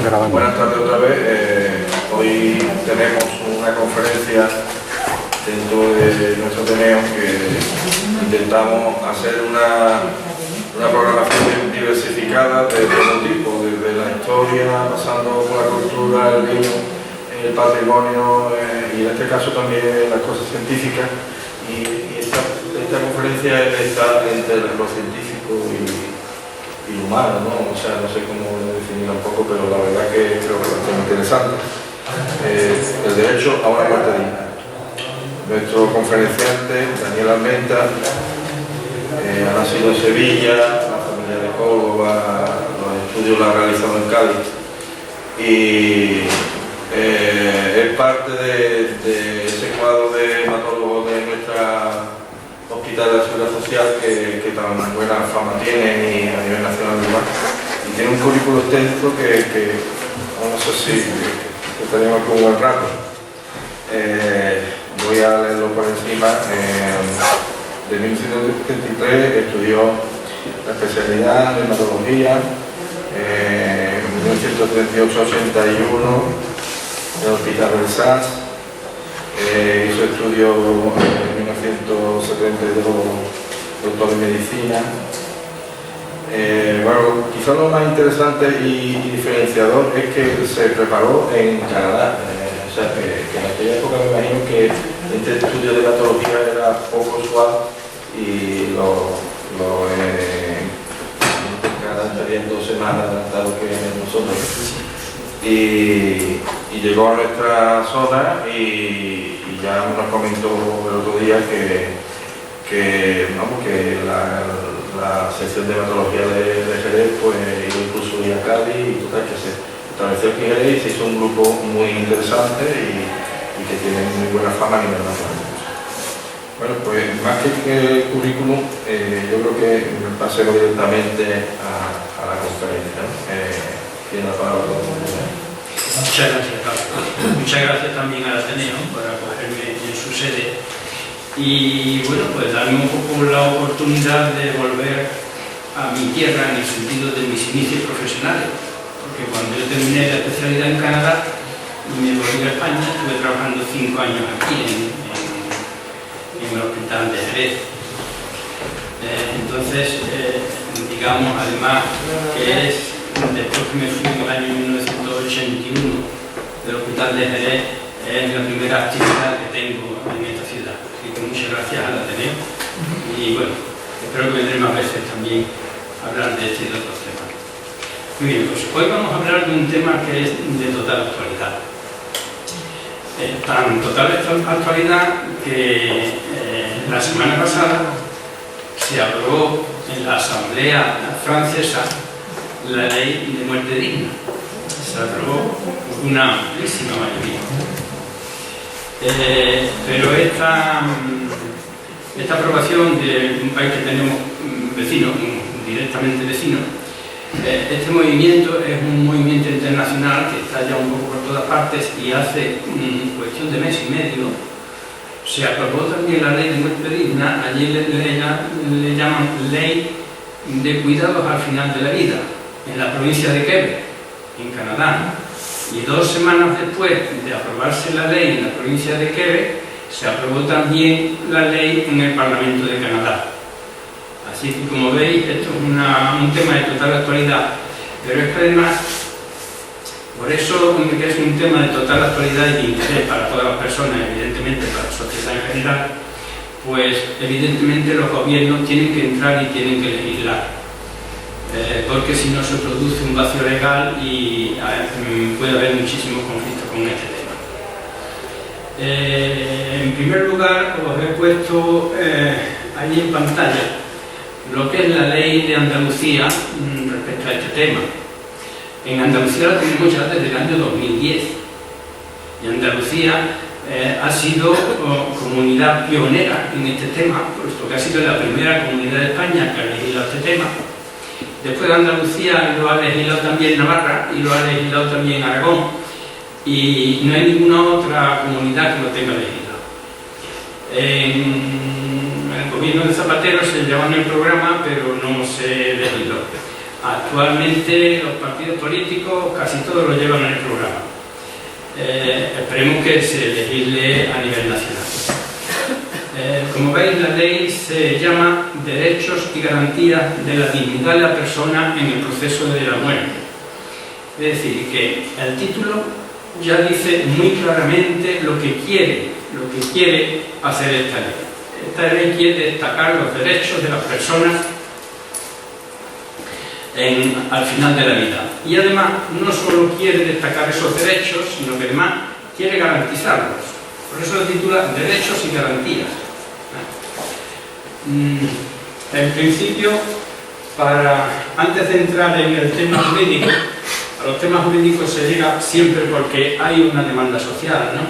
Buenas tardes otra vez. Hoy tenemos una conferencia dentro de nuestro Ateneo que intentamos hacer una programación diversificada de todo tipo, desde la historia, pasando por la cultura, el vino, el patrimonio y en este caso también las cosas científicas. Y esta conferencia está entre lo científico y humano, ¿no? O sea, no sé cómo definirlo un poco, pero la verdad que creo que es bastante interesante. El derecho a una muerte digna. Nuestro conferenciante, Daniel Almenta, ha nacido en Sevilla, la familia de Córdoba, los estudios los ha realizado en Cádiz y es parte de ese cuadro de hematólogos de nuestra hospital de la Seguridad Social que tan buena fama tiene y a nivel nacional y tiene un currículo extenso que no sé si tenemos aquí un buen rato. Voy a leerlo por encima. De 1973 estudió la especialidad de hematología, en 1938-81 en el Hospital del SAS, hizo estudios en 1972 doctor en medicina. Bueno, quizás lo más interesante y diferenciador es que se preparó en Canadá. O sea, que en aquella época me imagino que este estudio de hematología era poco usual y en Canadá estarían 2 semanas adelantado que nosotros. Y llegó a nuestra zona y ya nos comentó el otro día que la sección de hematología de Jerez pues incluso ir a Cádiz y total que se estableció aquí en Jerez y se hizo un grupo muy interesante y que tiene muy buena fama a nivel nacional. Bueno, pues más que el currículum, yo creo que pasemos directamente a la conferencia, ¿no? Tiene la palabra todo el mundo. Muchas gracias, Carlos. Muchas gracias también al Ateneo por acogerme en su sede y bueno, pues darme un poco la oportunidad de volver a mi tierra en el sentido de mis inicios profesionales, porque cuando yo terminé la especialidad en Canadá me volví a España, estuve trabajando 5 años aquí en el hospital de Jerez. Entonces, digamos, además que es después que me fui en el año 1981 del hospital de Jerez, es la primera actividad que tengo en esta ciudad. Así que muchas gracias al Ateneo y bueno, espero que vendré más veces también a hablar de este y de otros temas. Muy bien, pues hoy vamos a hablar de un tema que es de total actualidad. Tan total actualidad que la semana pasada se aprobó en la Asamblea Francesa la ley de muerte digna. Se aprobó por una amplísima mayoría. Pero esta aprobación de un país que tenemos vecino, directamente vecino, este movimiento es un movimiento internacional que está ya un poco por todas partes y hace cuestión de mes y medio se aprobó también la ley de muerte digna. Allí le llaman ley de cuidados al final de la vida, en la provincia de Quebec, en Canadá. Y 2 semanas después de aprobarse la ley en la provincia de Quebec, se aprobó también la ley en el Parlamento de Canadá. Así que, como veis, esto es un tema de total actualidad, pero es que además, por eso que es un tema de total actualidad y de interés para todas las personas, evidentemente para la sociedad en general, pues evidentemente los gobiernos tienen que entrar y tienen que legislar, porque si no se produce un vacío legal y puede haber muchísimos conflictos con este tema. En primer lugar, os he puesto ahí en pantalla lo que es la ley de Andalucía respecto a este tema. En Andalucía la tenemos ya desde el año 2010 y Andalucía ha sido comunidad pionera en este tema, puesto que ha sido la primera comunidad de España que ha legislado este tema. Después de Andalucía lo ha legislado también Navarra y lo ha legislado también Aragón, y no hay ninguna otra comunidad que lo tenga legislado. En el gobierno de Zapatero se llevaba en el programa, pero no se legisló. Actualmente los partidos políticos casi todos lo llevan en el programa. Esperemos que se legisle a nivel nacional. Como veis, la ley se llama Derechos y Garantías de la Dignidad de la Persona en el Proceso de la Muerte. Es decir, que el título ya dice muy claramente lo que quiere hacer esta ley. Esta ley quiere destacar los derechos de las personas al final de la vida. Y además no solo quiere destacar esos derechos, sino que además quiere garantizarlos. Por eso lo titula Derechos y Garantías. En principio, antes de entrar en el tema jurídico, a los temas jurídicos se llega siempre porque hay una demanda social, ¿no?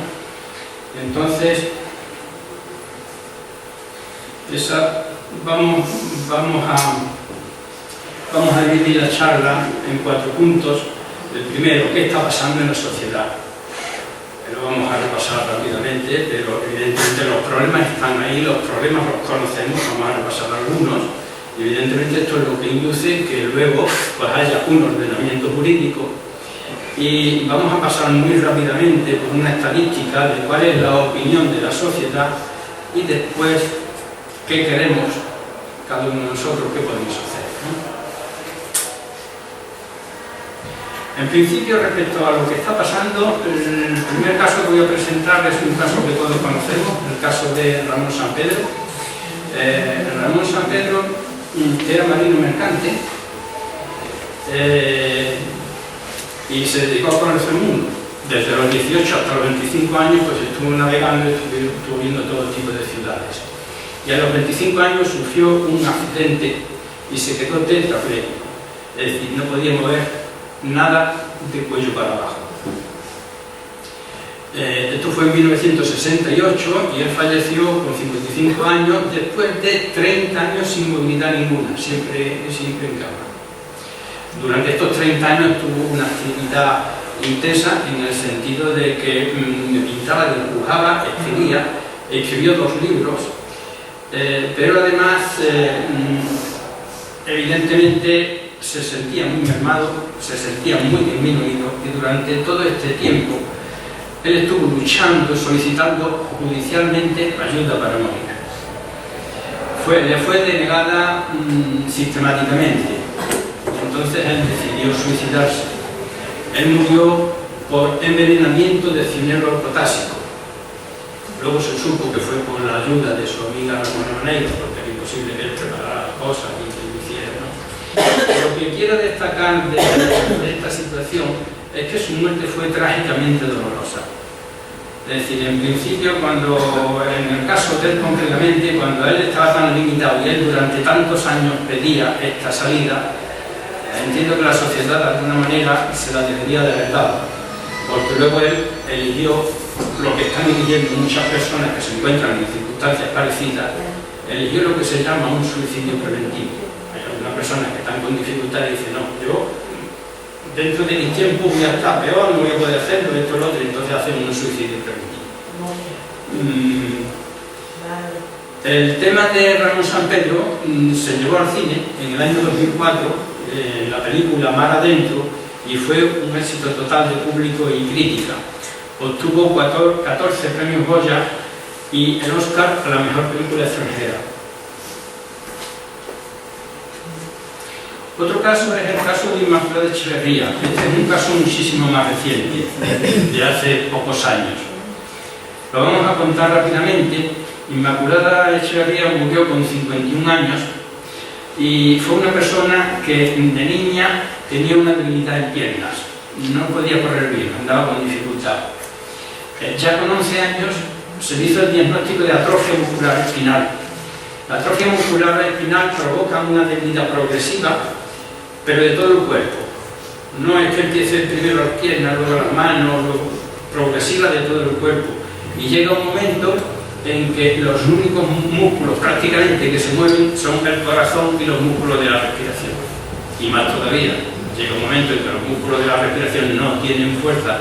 Entonces, vamos a dividir la charla en 4 puntos. El primero, ¿qué está pasando en la sociedad? Lo vamos a repasar rápidamente, pero evidentemente los problemas están ahí, los problemas los conocemos, vamos a repasar algunos. Y evidentemente esto es lo que induce que luego pues haya un ordenamiento jurídico. Y vamos a pasar muy rápidamente por una estadística de cuál es la opinión de la sociedad y después qué queremos cada uno de nosotros, qué podemos hacer, ¿no? En principio, respecto a lo que está pasando, el primer caso que voy a presentar es un caso que todos conocemos, el caso de Ramón Sampedro. Ramón Sampedro era marino mercante y se dedicó a conocer el mundo. Desde los 18 hasta los 25 años pues estuvo navegando y estuvo viendo todo tipo de ciudades. Y a los 25 años sufrió un accidente y se quedó tetrapléjico, es decir, no podía mover nada de cuello para abajo. Esto fue en 1968 y él falleció con 55 años después de 30 años sin movilidad ninguna, siempre en cama. Durante estos 30 años tuvo una actividad intensa en el sentido de que pintaba, dibujaba, escribió 2 libros, pero además evidentemente se sentía muy mermado, se sentía muy disminuido y durante todo este tiempo él estuvo luchando, solicitando judicialmente ayuda para morir. Le fue denegada sistemáticamente. Entonces él decidió suicidarse. Él murió por envenenamiento de cianuro potásico. Luego se supo que fue por la ayuda de su amiga Ramona Maneiro, porque era imposible que él preparara las cosas y que lo hiciera, ¿no? Lo que quiero destacar de esta situación es que su muerte fue trágicamente dolorosa. Es decir, en principio, en el caso de él concretamente, cuando él estaba tan limitado y él durante tantos años pedía esta salida, entiendo que la sociedad de alguna manera se la debería de haber dado, porque luego él eligió lo que están eligiendo muchas personas que se encuentran en circunstancias parecidas, eligió lo que se llama un suicidio preventivo. Hay algunas personas que están con dificultades y dicen, no, yo dentro de mi tiempo voy a estar peor, no voy a poder hacerlo, esto, lo otro, y entonces hacen un suicidio preventivo. El tema de Ramón Sampedro se llevó al cine en el año 2004, la película Mar Adentro, y fue un éxito total de público y crítica. Obtuvo 14 premios Goya y el Oscar a la mejor película extranjera. Otro caso es el caso de Inmaculada Echeverría. Este es un caso muchísimo más reciente, de hace pocos años. Lo vamos a contar rápidamente. Inmaculada Echeverría murió con 51 años y fue una persona que de niña tenía una debilidad en piernas. No podía correr bien, andaba con dificultad. Ya con 11 años se le hizo el diagnóstico de atrofia muscular espinal. La atrofia muscular espinal provoca una debilidad progresiva, pero de todo el cuerpo. No es que empiece primero las piernas, luego las manos, luego progresiva de todo el cuerpo. Y llega un momento en que los únicos músculos prácticamente que se mueven son el corazón y los músculos de la respiración. Y más todavía, llega un momento en que los músculos de la respiración no tienen fuerza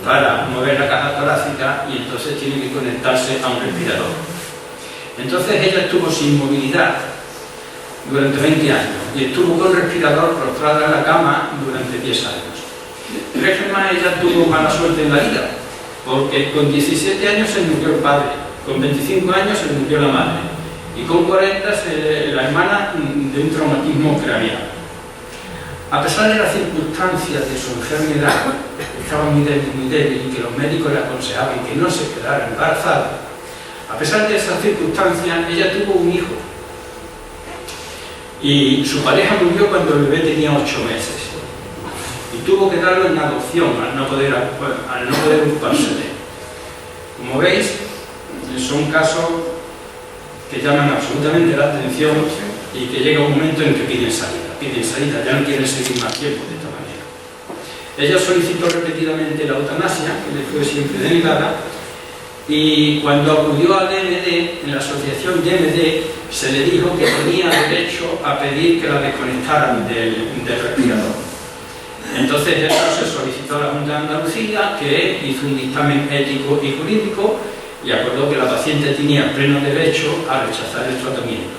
para mover la caja torácica y entonces tienen que conectarse a un respirador. Entonces ella estuvo sin movilidad durante 20 años y estuvo con respirador prostrada en la cama durante 10 años. Pero es que además ella tuvo mala suerte en la vida, porque con 17 años se murió el padre, con 25 años se murió la madre y con 40 la hermana de un traumatismo craneal. A pesar de las circunstancias de su enfermedad, estaba muy débil y que los médicos le aconsejaban que no se quedara embarazada, a pesar de esas circunstancias, ella tuvo un hijo. Y su pareja murió cuando el bebé tenía 8 meses. Y tuvo que darlo en adopción al no poder ocuparse de él. Como veis, son casos que llaman absolutamente la atención y que llega un momento en que piden salida, ya no quieren seguir más tiempo de esta manera. Ella solicitó repetidamente la eutanasia, que le fue siempre denegada, y cuando acudió al DMD, en la asociación DMD, se le dijo que tenía derecho a pedir que la desconectaran del respirador. Entonces eso se solicitó a la Junta de Andalucía, que hizo un dictamen ético y jurídico y acordó que la paciente tenía pleno derecho a rechazar el tratamiento.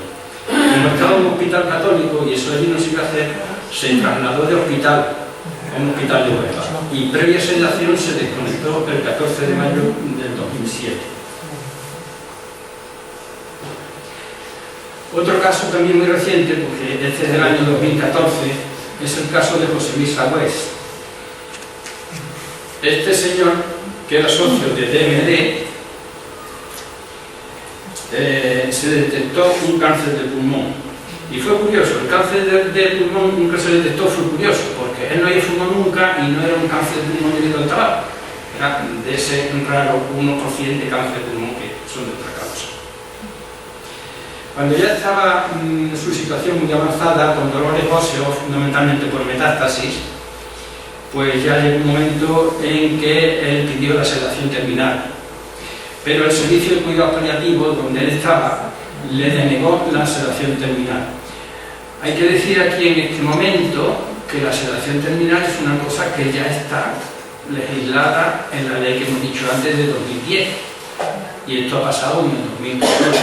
Como estaba en un hospital católico y eso allí no se iba a hacer, se trasladó de hospital a un hospital de Huelva y previa sedación se desconectó el 14 de mayo del 2007. Otro caso también muy reciente, porque este es del año 2014, es el caso de José Luis Agüés. Este señor, que era socio de DMD, se detectó un cáncer de pulmón. Y fue curioso, el cáncer de pulmón nunca se detectó, fue curioso, porque él no había fumado nunca y no era un cáncer de pulmón debido al tabaco. Era de ese raro 1% de cáncer de pulmón que son de otra causa. Cuando ya estaba en su situación muy avanzada, con dolores óseos, fundamentalmente por metástasis, pues ya llegó un momento en que él pidió la sedación terminal. Pero el servicio de cuidados paliativos, donde él estaba, le denegó la sedación terminal. Hay que decir aquí en este momento que la sedación terminal es una cosa que ya está legislada en la ley que hemos dicho antes de 2010 y esto ha pasado en el 2014.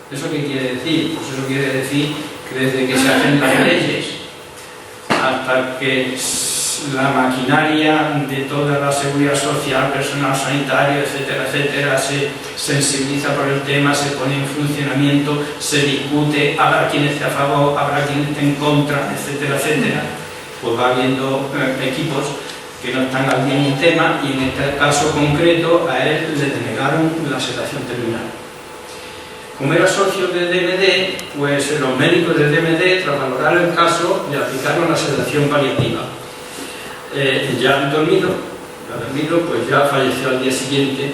¿Eso qué quiere decir? Pues eso quiere decir que desde que se hacen las leyes hasta que la maquinaria de toda la seguridad social, personal sanitario, etcétera, etcétera, se sensibiliza por el tema, se pone en funcionamiento, se discute, habrá quien esté a favor, habrá quien esté en contra, etcétera, etcétera, pues va habiendo equipos que no están al día en el tema y en este caso concreto a él le denegaron la sedación terminal. Como era socio de DMD, pues los médicos de DMD, tras valorar el caso, le aplicaron la sedación paliativa. Ya dormido, pues ya falleció al día siguiente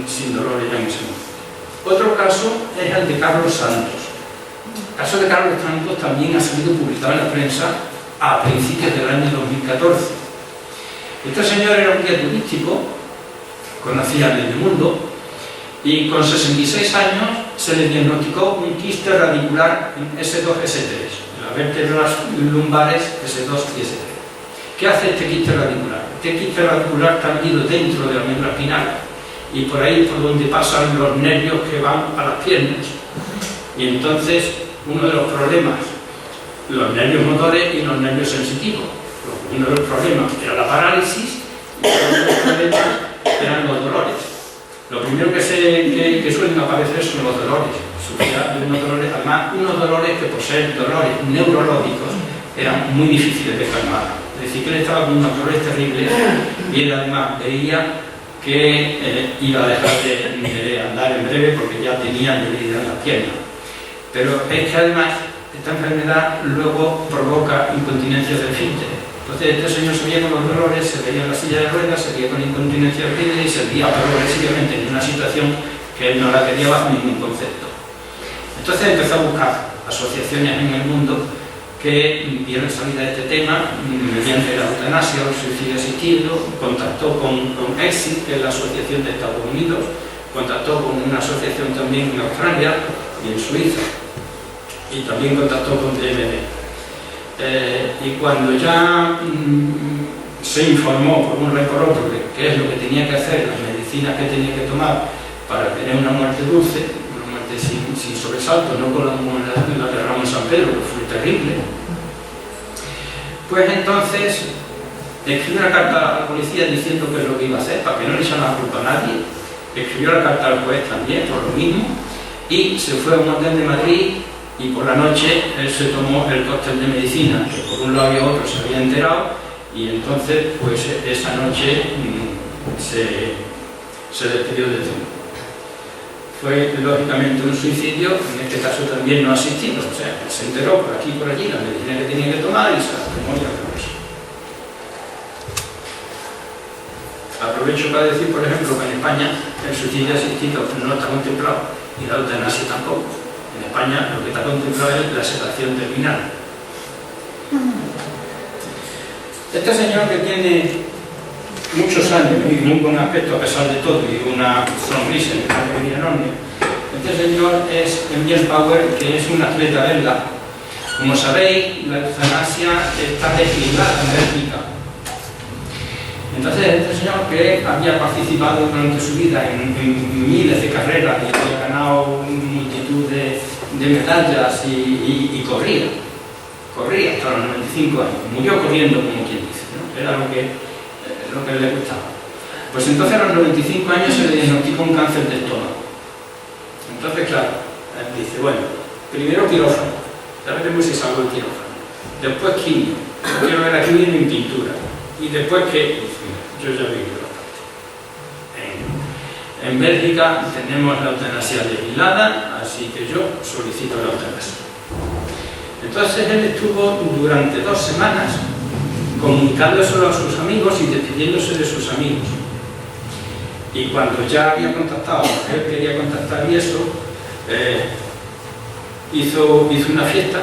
sin dolores ya en ese momento. Otro caso es el de Carlos Santos. El caso de Carlos Santos también ha sido publicado en la prensa a principios del año 2014. Este señor era un guía turístico, conocía el mundo, y con 66 años se le diagnosticó un quiste radicular en S2-S3, en las vértebras lumbares S2 y S3. ¿Qué hace este quiste radicular? Este quiste radicular está metido dentro de la médula espinal y por ahí por donde pasan los nervios que van a las piernas. Y entonces uno de los problemas, los nervios motores y los nervios sensitivos. Uno de los problemas era la parálisis y otro de los problemas eran los dolores. Lo primero que suelen aparecer son los dolores. Sufría de unos dolores, además unos dolores que por ser dolores neurológicos eran muy difíciles de calmar. Es decir, que él estaba con unos dolores terribles y él además veía que iba a dejar de andar en breve porque ya tenía debilidad en la pierna. Pero es que además esta enfermedad luego provoca incontinencia del esfínter. Entonces este señor se veía con los dolores, se veía en la silla de ruedas, se veía con incontinencia del esfínter y se veía progresivamente en una situación que él no la quería bajo ningún concepto. Entonces empezó a buscar asociaciones en el mundo que dieron salida a este tema mediante la eutanasia o el suicidio asistido. Contactó con EXIT, que es la asociación de Estados Unidos, contactó con una asociación también en Australia y en Suiza, y también contactó con DMD. Y cuando ya se informó por un y por otro de qué es lo que tenía que hacer, las medicinas que tenía que tomar para tener una muerte dulce muerte sin sobresalto, no como la de Ramón San Pedro, que fue terrible. Pues entonces escribió una carta a la policía diciendo qué es lo que iba a hacer, para que no le echaran la culpa a nadie. Escribió la carta al juez también, por lo mismo, y se fue a un hotel de Madrid, y por la noche él se tomó el cóctel de medicina, que por un lado y otro se había enterado, y entonces pues esa noche se despidió del mundo. Fue lógicamente un suicidio, en este caso también no asistido, o sea, se enteró por aquí y por allí la medicina que tenía que tomar y se la tomó y acabó. Aprovecho para decir, por ejemplo, que en España el suicidio asistido no está contemplado y la eutanasia tampoco. En España lo que está contemplado es la sedación terminal. Este señor, que tiene muchos años y muy buen aspecto a pesar de todo y una sonrisa en la alegría enorme, este señor es Emil Bauer, que es un atleta belga. Como sabéis, la eutanasia está legislada en Bélgica. Entonces, este señor, que había participado durante su vida en miles de carreras y había ganado multitud de medallas y corría hasta los 95 años, murió corriendo, como quien dice, ¿no? Era lo que le gustaba. Pues entonces a los 95 años se le diagnosticó un cáncer de estómago. Entonces, claro, él dice, bueno, primero quirófano, ya veremos si salgo el quirófano, después quimio, quiero ver aquí bien en pintura, y después que yo ya viví bastante. En Bélgica tenemos la eutanasia legislada, así que yo solicito la eutanasia. Entonces él estuvo durante 2 semanas comunicándoselo a sus amigos y despidiéndose de sus amigos. Y cuando ya había contactado, él quería contactar y eso, hizo una fiesta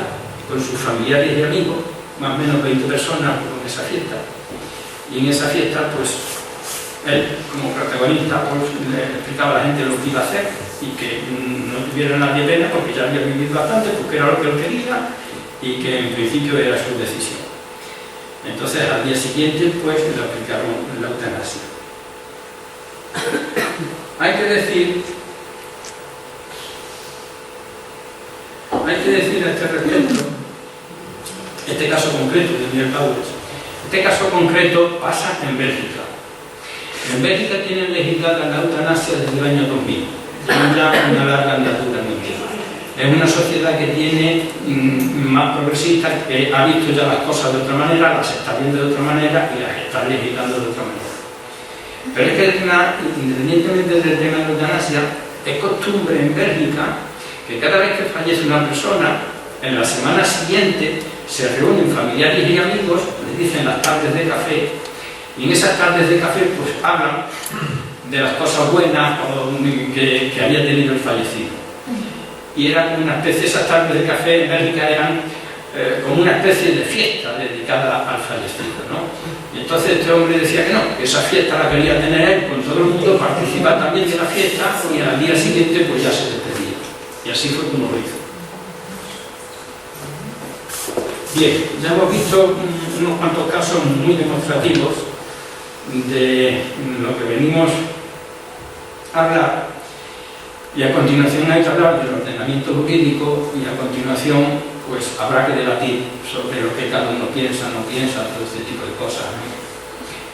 con sus familiares y amigos, más o menos 20 personas con esa fiesta. Y en esa fiesta, pues, él, como protagonista, pues, le explicaba a la gente lo que iba a hacer y que no tuviera nadie pena porque ya había vivido bastante, porque era lo que él quería y que en principio era su decisión. Entonces, al día siguiente, pues, le aplicaron la eutanasia. Hay que decir a este respecto, este caso concreto de Emil Bauer. Este caso concreto pasa en Bélgica. En Bélgica tienen legislada la eutanasia desde el año 2000. Tienen ya una larga andadura en el tema. Es una sociedad que tiene más progresista, que ha visto ya las cosas de otra manera, las está viendo de otra manera y las está legislando de otra manera. Pero es que independientemente del tema de la eutanasia, es costumbre en Bélgica que cada vez que fallece una persona, en la semana siguiente se reúnen familiares y amigos, les dicen las tardes de café, y en esas tardes de café pues hablan de las cosas buenas que había tenido el fallecido. Y era como una especie, esas tardes de café en Bélgica eran como una especie de fiesta dedicada al fallecido, ¿no? Y entonces este hombre decía que no, que esa fiesta la quería tener él con todo el mundo, participar también de la fiesta, y al día siguiente pues ya se despedía. Y así fue como lo hizo. Bien, ya hemos visto unos cuantos casos muy demostrativos de lo que venimos a hablar, y a continuación hay que hablar del ordenamiento jurídico, y a continuación pues habrá que debatir sobre lo que cada uno piensa, no piensa, todo este tipo de cosas, ¿no?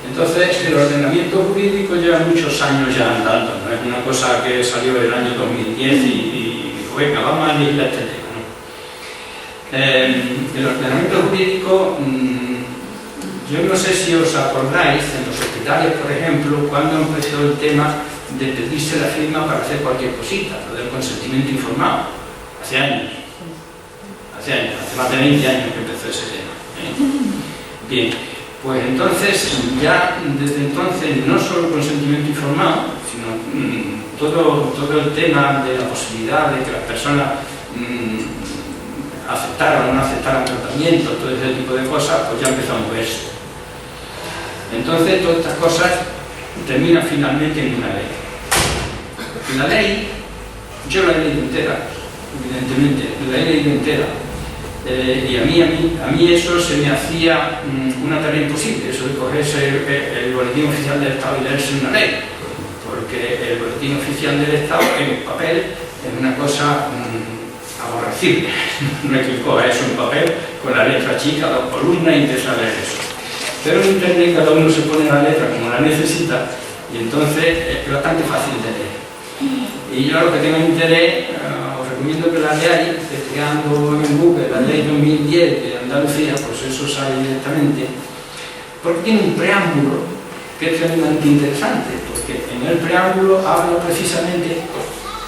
Entonces, el ordenamiento jurídico lleva muchos años ya andando, no es una cosa que salió del año 2010 y venga, vamos a legislar este tema, ¿no? El ordenamiento jurídico, yo no sé si os acordáis, en los hospitales, por ejemplo, cuando empezó el tema de pedirse la firma para hacer cualquier cosita, lo del consentimiento informado, hace años, hace más de 20 años que empezó ese tema, ¿eh? Bien, pues entonces, ya desde entonces, no solo el consentimiento informado, sino todo el tema de la posibilidad de que las personas aceptaran o no aceptaran tratamiento, todo ese tipo de cosas, pues ya empezó a moverse. Entonces, todas estas cosas terminan finalmente en una ley. La ley, yo la he leído entera, evidentemente, la he leído entera, y a mí eso se me hacía una tarea imposible, eso de cogerse el boletín oficial del Estado y leerse una ley, porque el boletín oficial del Estado en el papel es una cosa aborrecible. No hay que coger eso en papel con la letra chica, 2 columnas y empezar a leer eso. Pero en internet cada uno se pone la letra como la necesita y entonces es bastante fácil de leer. Y yo, lo que tengo interés, os recomiendo que la leáis, investigando en Google la ley 2010 de Andalucía, pues eso sale directamente, porque tiene un preámbulo que es tremendamente interesante, porque en el preámbulo habla precisamente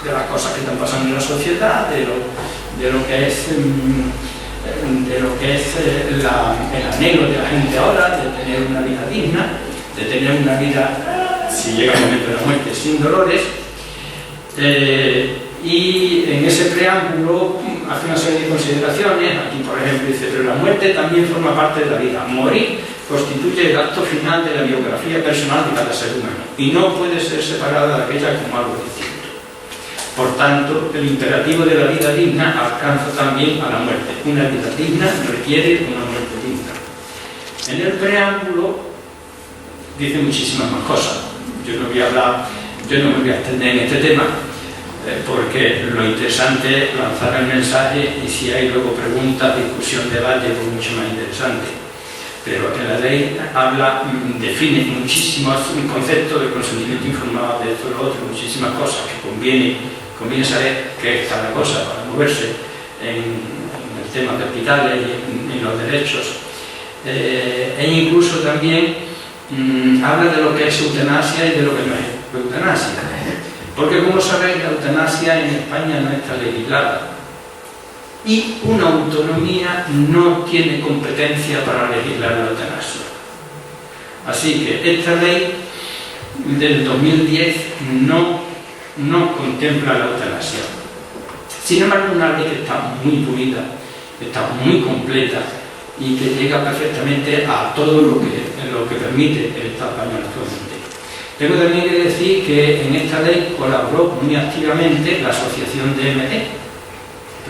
de las cosas que están pasando en la sociedad, de lo que es el anhelo de la gente ahora, de tener una vida digna, de tener una vida, si llega el momento de la muerte, sin dolores. Y en ese preámbulo hace una serie de consideraciones. Aquí, por ejemplo, dice: pero la muerte también forma parte de la vida. Morir constituye el acto final de la biografía personal de cada ser humano y no puede ser separada de aquella como algo distinto. Por tanto, el imperativo de la vida digna alcanza también a la muerte. Una vida digna requiere una muerte digna. En el preámbulo dice muchísimas más cosas. Yo no me voy a extender en este tema, porque lo interesante es lanzar el mensaje, y si hay luego preguntas, discusión, debate, pues mucho más interesante. Pero en la ley define muchísimos conceptos de consentimiento informado, de esto y lo otro, muchísimas cosas que conviene saber qué es cada cosa para moverse en el tema de hospitales y en los derechos. E incluso también habla de lo que es eutanasia y de lo que no es eutanasia, porque, como sabéis, la eutanasia en España no está legislada y una autonomía no tiene competencia para legislar la eutanasia. Así que esta ley del 2010 no contempla la eutanasia. Sin embargo, es una ley que está muy pulida, está muy completa y que llega perfectamente a todo lo que permite el Estado español actualmente. Tengo también que decir que en esta ley colaboró muy activamente la asociación DMD,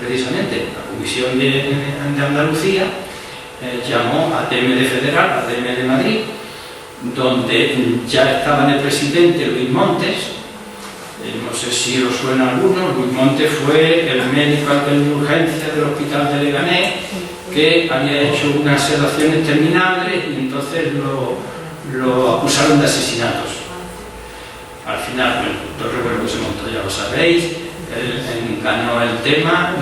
precisamente la Comisión de Andalucía llamó a DMD Federal, a DMD Madrid, donde ya estaba el presidente Luis Montes. No sé si os suena a alguno. Luis Montes fue el médico de urgencia del hospital de Leganés, que había hecho unas sedaciones terminales y entonces lo acusaron de asesinatos. Al final, bueno, todo el revuelo que se montó ya lo sabéis, él ganó el tema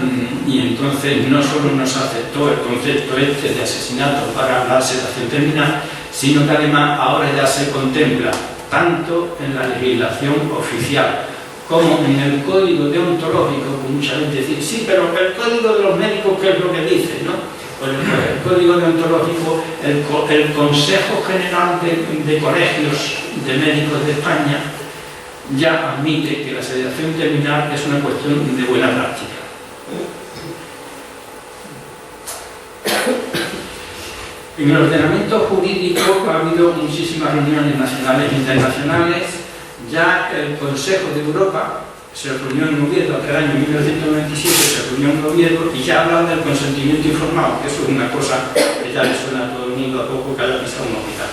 y entonces no solo nos aceptó el concepto de asesinato para la sedación terminal, sino que además ahora ya se contempla tanto en la legislación oficial como en el código deontológico, que mucha gente dice: sí, pero el código de los médicos, ¿qué es lo que dice?, ¿no? Pues el código deontológico, el Consejo General de Colegios de Médicos de España ya admite que la sedación terminal es una cuestión de buena práctica. En el ordenamiento jurídico ha habido muchísimas reuniones nacionales e internacionales. Ya el Consejo de Europa se reunió en Oviedo, aquel año 1997 se reunió en Oviedo y ya hablan del consentimiento informado, que eso es una cosa que ya le suena a todo el mundo a poco que haya pisado un hospital.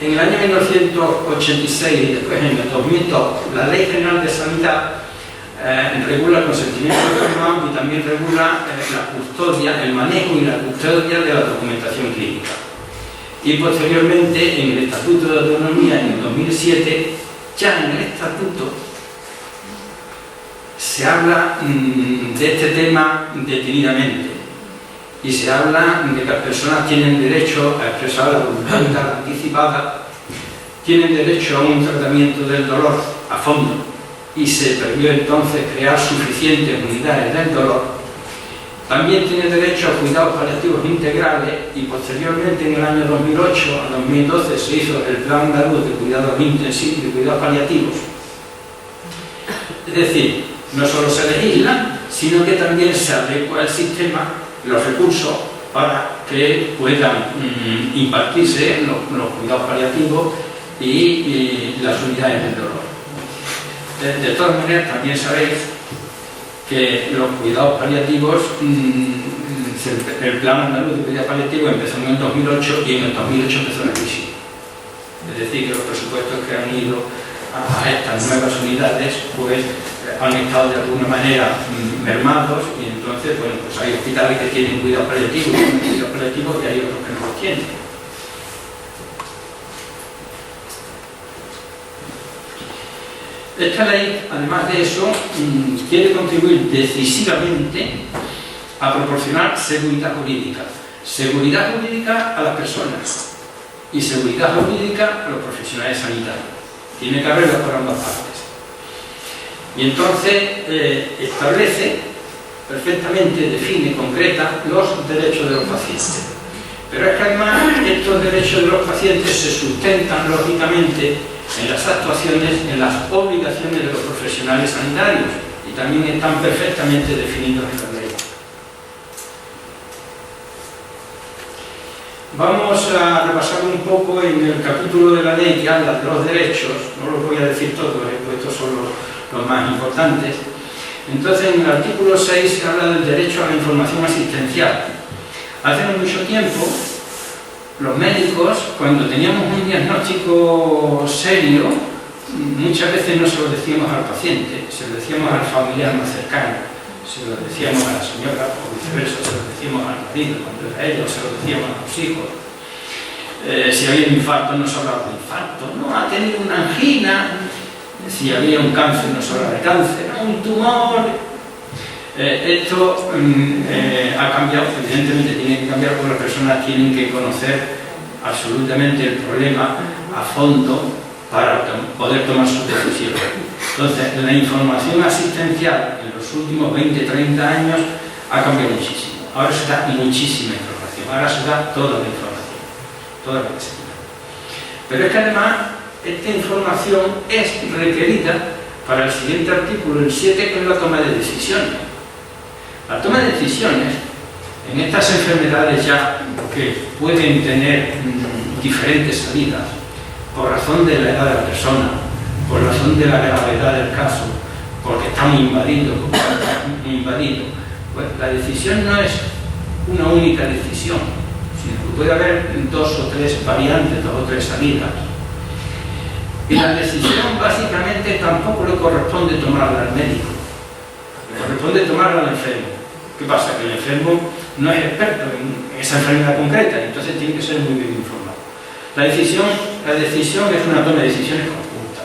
En el año 1986 y después en el 2002, la Ley General de Sanidad regula el consentimiento informado y también regula la custodia, el manejo y la custodia de la documentación clínica. Y posteriormente, en el Estatuto de Autonomía, en el 2007, ya en el Estatuto se habla de este tema detenidamente y se habla de que las personas tienen derecho a expresar la voluntad anticipada, tienen derecho a un tratamiento del dolor a fondo, y se previó entonces crear suficientes unidades del dolor. También tiene derecho a cuidados paliativos integrales y posteriormente, en el año 2008 a 2012, se hizo el Plan Andaluz de Cuidados Intensivos y Cuidados Paliativos. Es decir, no solo se legisla, sino que también se adecua el sistema, los recursos, para que puedan impartirse los cuidados paliativos y las unidades del dolor. De todas maneras, también sabéis que los cuidados paliativos, el Plan Andaluz de Cuidados Paliativos empezó en el 2008 y en el 2008 empezó la crisis. Es decir, que los presupuestos que han ido a estas nuevas unidades pues han estado de alguna manera mermados, y entonces, bueno, pues hay hospitales que tienen cuidados paliativos y hay otros que no los tienen. Esta ley, además de eso, quiere contribuir decisivamente a proporcionar seguridad jurídica. Seguridad jurídica a las personas y seguridad jurídica a los profesionales sanitarios. Tiene que haberlo por ambas partes. Y entonces establece perfectamente, define, concreta los derechos de los pacientes. Pero es que además estos derechos de los pacientes se sustentan lógicamente en las actuaciones, en las obligaciones de los profesionales sanitarios, y también están perfectamente definidos en la ley. Vamos a repasar un poco en el capítulo de la ley que habla de los derechos. No los voy a decir todos, pues estos son los más importantes. Entonces, en el artículo 6 se habla del derecho a la información asistencial. Hace no mucho tiempo, los médicos, cuando teníamos un diagnóstico serio, muchas veces no se lo decíamos al paciente, se lo decíamos al familiar más cercano, se lo decíamos a la señora, o viceversa, se lo decíamos al marido cuando era ella, o se lo decíamos a los hijos. Si había un infarto, no se hablaba de infarto, no, ha tenido una angina. Si había un cáncer, no se hablaba de cáncer, un tumor. Esto ha cambiado, evidentemente tiene que cambiar, porque las personas tienen que conocer absolutamente el problema a fondo para poder tomar sus decisiones. Entonces, la información asistencial en los últimos 20-30 años ha cambiado muchísimo. Ahora se da muchísima información, ahora se da toda la información, toda la que se quiera. Pero es que además, esta información es requerida para el siguiente artículo, el 7, que es la toma de decisiones. La toma de decisiones en estas enfermedades ya que pueden tener diferentes salidas por razón de la edad de la persona, por razón de la gravedad del caso, porque está muy invadido, pues la decisión no es una única decisión, sino que puede haber 2 o 3 variantes, 2 o 3 salidas. Y la decisión básicamente tampoco le corresponde tomarla al médico, le corresponde tomarla al enfermo. ¿Qué pasa? Que el enfermo no es experto en esa enfermedad concreta, entonces tiene que ser muy bien informado. La decisión es una toma de decisiones conjunta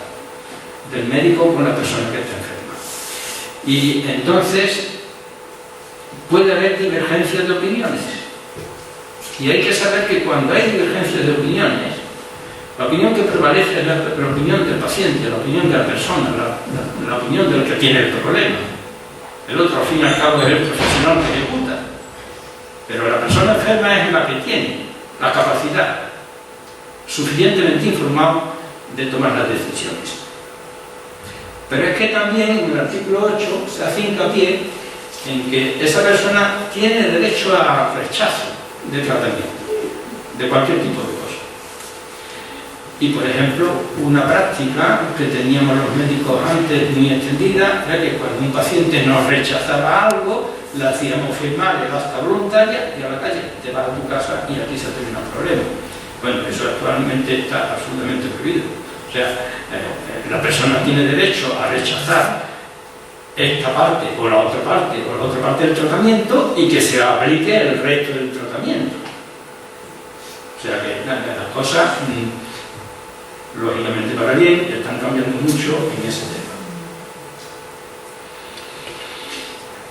del médico con la persona que está enferma. Y entonces puede haber divergencias de opiniones. Y hay que saber que cuando hay divergencias de opiniones, la opinión que prevalece es la opinión del paciente, la opinión de la persona, la opinión del que tiene el problema. El otro, al fin y al cabo, es el profesional que ejecuta. Pero la persona enferma es la que tiene la capacidad suficientemente informada de tomar las decisiones. Pero es que también en el artículo 8 se hace hincapié en que esa persona tiene derecho a rechazo de tratamiento, de cualquier tipo de cosa. Y, por ejemplo, una práctica que teníamos los médicos antes muy extendida era que cuando un paciente nos rechazaba algo, le hacíamos firmar el acta voluntaria y a la calle, te vas a tu casa y aquí se termina el problema. Bueno, eso actualmente está absolutamente prohibido. O sea, la persona tiene derecho a rechazar esta parte o la otra parte del tratamiento y que se aplique el resto del tratamiento. O sea que las cosas, lógicamente para bien, están cambiando mucho en ese tema.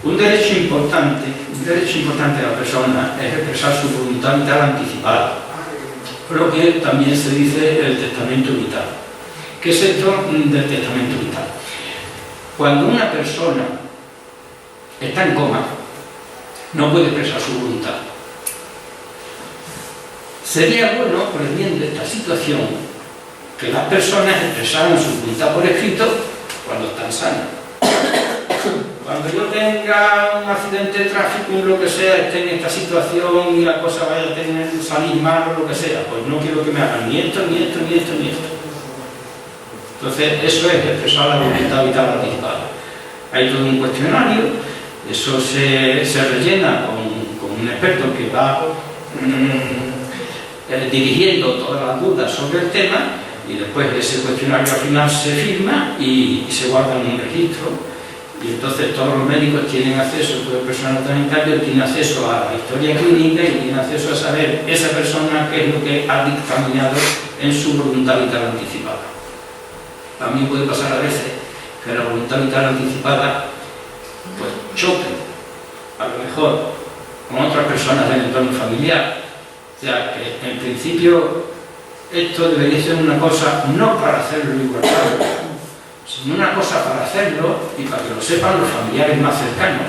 Un derecho importante de la persona es expresar su voluntad vital anticipada, lo que también se dice el testamento vital. ¿Qué es esto del testamento vital? Cuando una persona está en coma, no puede expresar su voluntad. Sería bueno, por el bien de esta situación, que las personas expresaran su voluntad por escrito cuando están sanas. Cuando yo tenga un accidente de tráfico, lo que sea, esté en esta situación y la cosa vaya a salir mal o lo que sea, pues no quiero que me hagan ni esto, ni esto, ni esto, ni esto. Entonces, eso es expresar la voluntad vital anticipada. Hay todo un cuestionario, eso se rellena con un experto que va dirigiendo todas las dudas sobre el tema, y después ese cuestionario al final se firma y se guarda en un registro. Y entonces todos los médicos tienen acceso, todo el personal sanitario tiene acceso a la historia clínica y tiene acceso a saber esa persona qué es lo que ha dictaminado en su voluntad vital anticipada. También puede pasar a veces que la voluntad vital anticipada pues choque, a lo mejor, con otras personas del entorno familiar. O sea, que en principio esto debería ser una cosa no para hacerlo igualitario, sino una cosa para hacerlo y para que lo sepan los familiares más cercanos,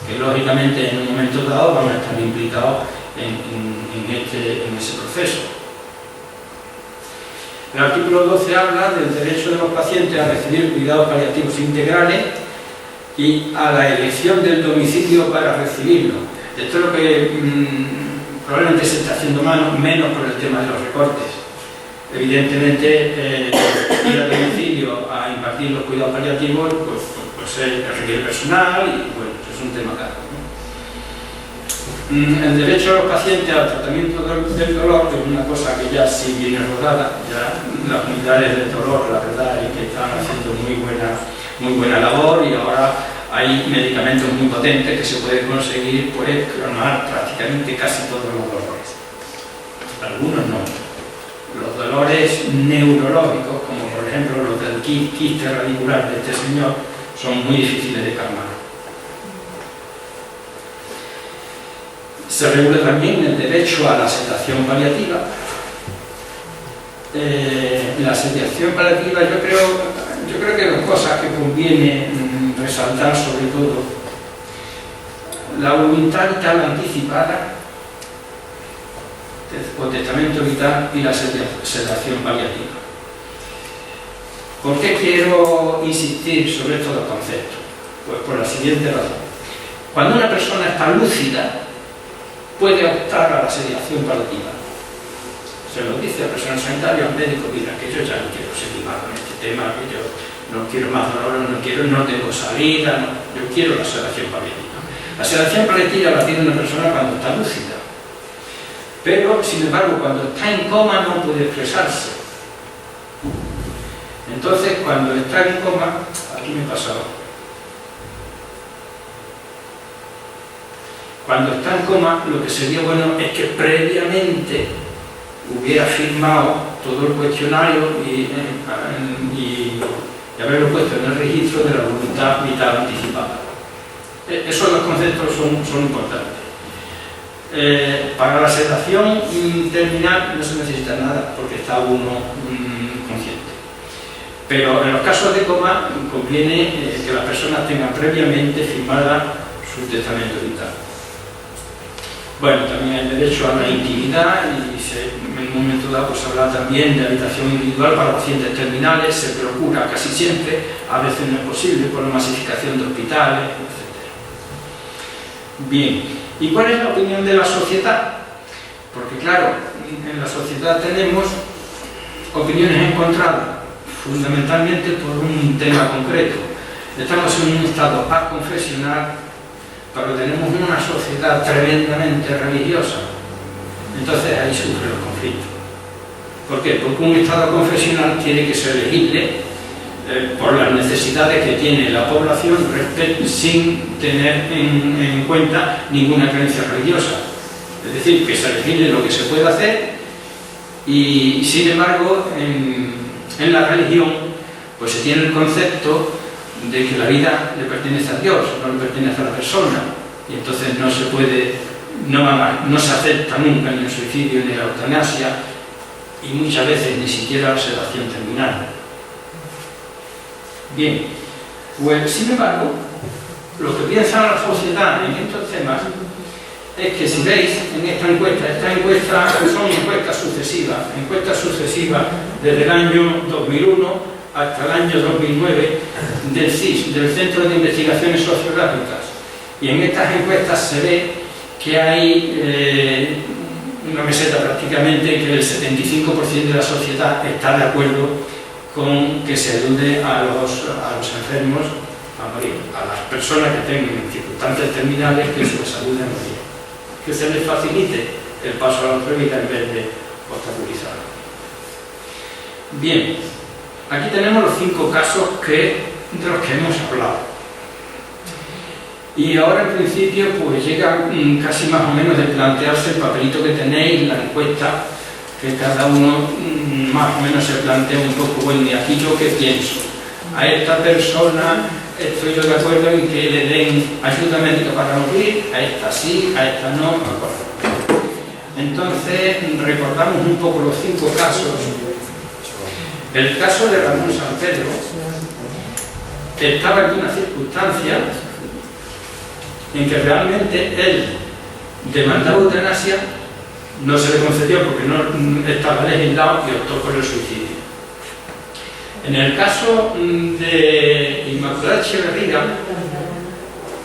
que lógicamente en un momento dado van a estar implicados en ese proceso. El artículo 12 habla del derecho de los pacientes a recibir cuidados paliativos integrales y a la elección del domicilio para recibirlo. Esto es lo que probablemente se está haciendo menos por el tema de los recortes. Evidentemente, ir al domicilio a impartir los cuidados paliativos pues requiere personal y bueno, es un tema caro, ¿no? El derecho de los pacientes al tratamiento del dolor es una cosa que ya sí viene rodada, ya las unidades del dolor, la verdad es que están haciendo muy buena labor y ahora hay medicamentos muy potentes que se pueden conseguir pues calmar prácticamente casi todos los dolores. Algunos no. Los dolores neurológicos, como por ejemplo los del quiste radicular de este señor, son muy difíciles de calmar. Se regula también el derecho a la sedación paliativa. La sedación paliativa yo creo que dos cosas que conviene resaltar, sobre todo la voluntad vital anticipada o testamento vital y la sedación paliativa. ¿Por qué quiero insistir sobre estos dos conceptos? Pues por la siguiente razón. Cuando una persona está lúcida, puede optar a la sedación paliativa. Se lo dice al personal sanitario, al médico, mira, que yo ya no quiero seguir más con este tema, que yo no quiero más dolor, no tengo salida, yo quiero la sedación paliativa. La sedación paliativa la tiene una persona cuando está lúcida. Pero, sin embargo, cuando está en coma no puede expresarse. Entonces, cuando está en coma, aquí me pasa algo. Cuando está en coma, lo que sería bueno es que previamente hubiera firmado todo el cuestionario y haberlo puesto en el registro de la voluntad vital anticipada. Esos dos conceptos son importantes. Para la sedación terminal no se necesita nada porque está uno consciente. Pero en los casos de coma conviene que las personas tengan previamente firmada su testamento vital. Bueno, también hay derecho a la intimidad y en un momento dado pues habla también de habitación individual para pacientes terminales, se procura casi siempre, a veces no es posible por la masificación de hospitales, etc. Bien, ¿y cuál es la opinión de la sociedad? Porque claro, en la sociedad tenemos opiniones encontradas, fundamentalmente por un tema concreto. Estamos en un estado aconfesional, pero tenemos una sociedad tremendamente religiosa. Entonces ahí surgen los conflictos. ¿Por qué? Porque un estado confesional tiene que ser elegible por las necesidades que tiene la población sin tener en cuenta ninguna creencia religiosa. Es decir, que se elegible lo que se puede hacer y, sin embargo, en la religión pues se tiene el concepto de que la vida le pertenece a Dios, no le pertenece a la persona, y entonces no se puede, no se acepta nunca ni el suicidio ni la eutanasia, y muchas veces ni siquiera la sedación terminal. Bien, pues sin embargo, lo que piensa la sociedad en estos temas es que, si veis en esta encuesta son encuestas sucesivas desde el año 2001 hasta el año 2009 del CIS, del Centro de Investigaciones Sociográficas, y en estas encuestas se ve que hay una meseta prácticamente que el 75% de la sociedad está de acuerdo con que se ayude a los enfermos a morir, a las personas que tengan circunstancias terminales, que se les ayude a morir, que se les facilite el paso a la otra vida en vez de obstaculizarlo. Bien, aquí tenemos los 5 casos de los que hemos hablado. Y ahora en principio pues llega casi más o menos de plantearse el papelito que tenéis, la encuesta, que cada uno más o menos se plantea un poco, bueno, y aquí yo qué pienso. A esta persona estoy yo de acuerdo en que le den ayuda médica para morir, a esta sí, a esta no. Entonces recordamos un poco los 5 casos. El caso de Ramón San Pedro estaba en una circunstancia en que realmente él demandaba eutanasia, no se le concedió porque no estaba legislado y optó por el suicidio. En el caso de Inmaculada Echeverría,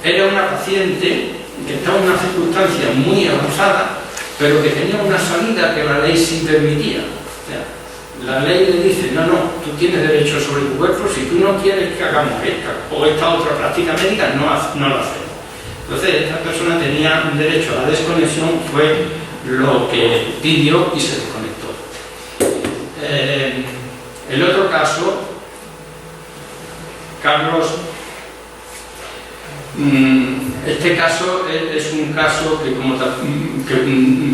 era una paciente que estaba en una circunstancia muy avanzada, pero que tenía una salida que la ley sí permitía. O sea, la ley le dice, no, tú tienes derecho sobre tu cuerpo, si tú no quieres que hagamos esta o esta otra práctica médica, no lo hacemos. Entonces, esta persona tenía un derecho a la desconexión, fue lo que pidió y se desconectó. El otro caso, Carlos, este caso es un caso que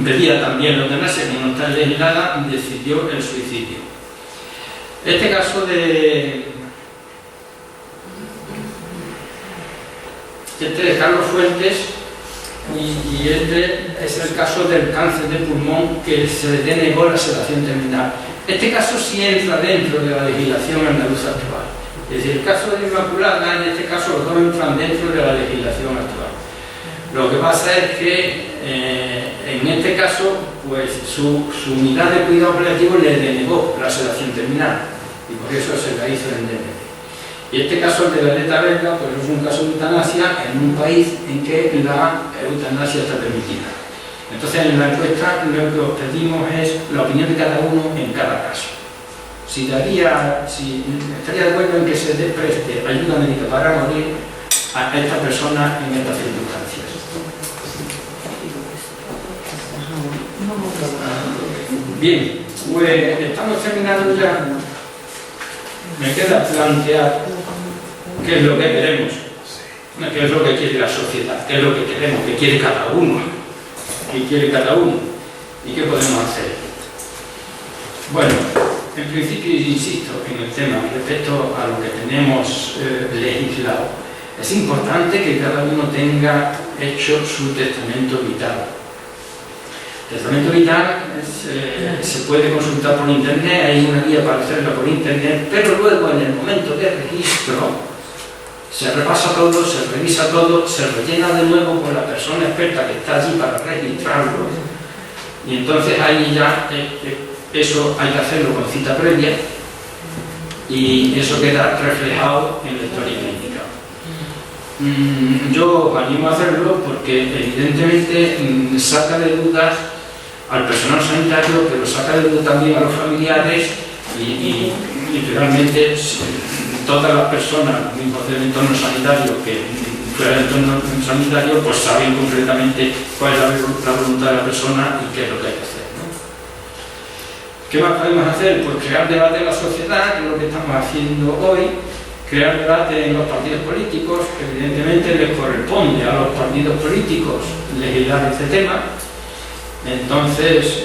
pedía también la eutanasia, como no está legislada, decidió el suicidio. Este caso de Carlos Fuentes, y este es el caso del cáncer de pulmón, que se le denegó la sedación terminal. Este caso sí entra dentro de la legislación andaluza actual. Es decir, el caso de Inmaculada, en este caso los dos entran dentro de la legislación actual. Lo que pasa es que en este caso pues su unidad de cuidado paliativo le denegó la sedación terminal y por eso se la hizo en DNT. Y este caso de la Aleta belga pues es un caso de eutanasia en un país en que la eutanasia está permitida. Entonces en la encuesta lo que os pedimos es la opinión de cada uno en cada caso. Si estaría de acuerdo en que se preste ayuda médica para morir a esta persona en estas circunstancias. Bien, pues estamos terminando ya. Me queda plantear qué es lo que queremos, qué es lo que quiere la sociedad, qué es lo que queremos, qué quiere cada uno, y qué podemos hacer. Bueno, en principio insisto en el tema respecto a lo que tenemos legislado. Es importante que cada uno tenga hecho su testamento vital. El testamento vital se puede consultar por internet, hay una guía para hacerlo por internet, pero luego en el momento de registro se repasa todo, se revisa todo, se rellena de nuevo con la persona experta que está allí para registrarlo, y entonces ahí ya eso hay que hacerlo con cita previa y eso queda reflejado en la historia clínica. Yo os animo a hacerlo porque evidentemente saca de dudas al personal sanitario, pero saca de dudas también a los familiares y realmente todas las personas mismos del entorno sanitario que fuera del entorno sanitario pues saben concretamente cuál es la voluntad de la persona y qué es lo que hay que hacer, ¿no? ¿Qué más podemos hacer? Pues crear debate en la sociedad, que es lo que estamos haciendo hoy, crear debate en los partidos políticos, que evidentemente les corresponde a los partidos políticos legislar este tema. Entonces,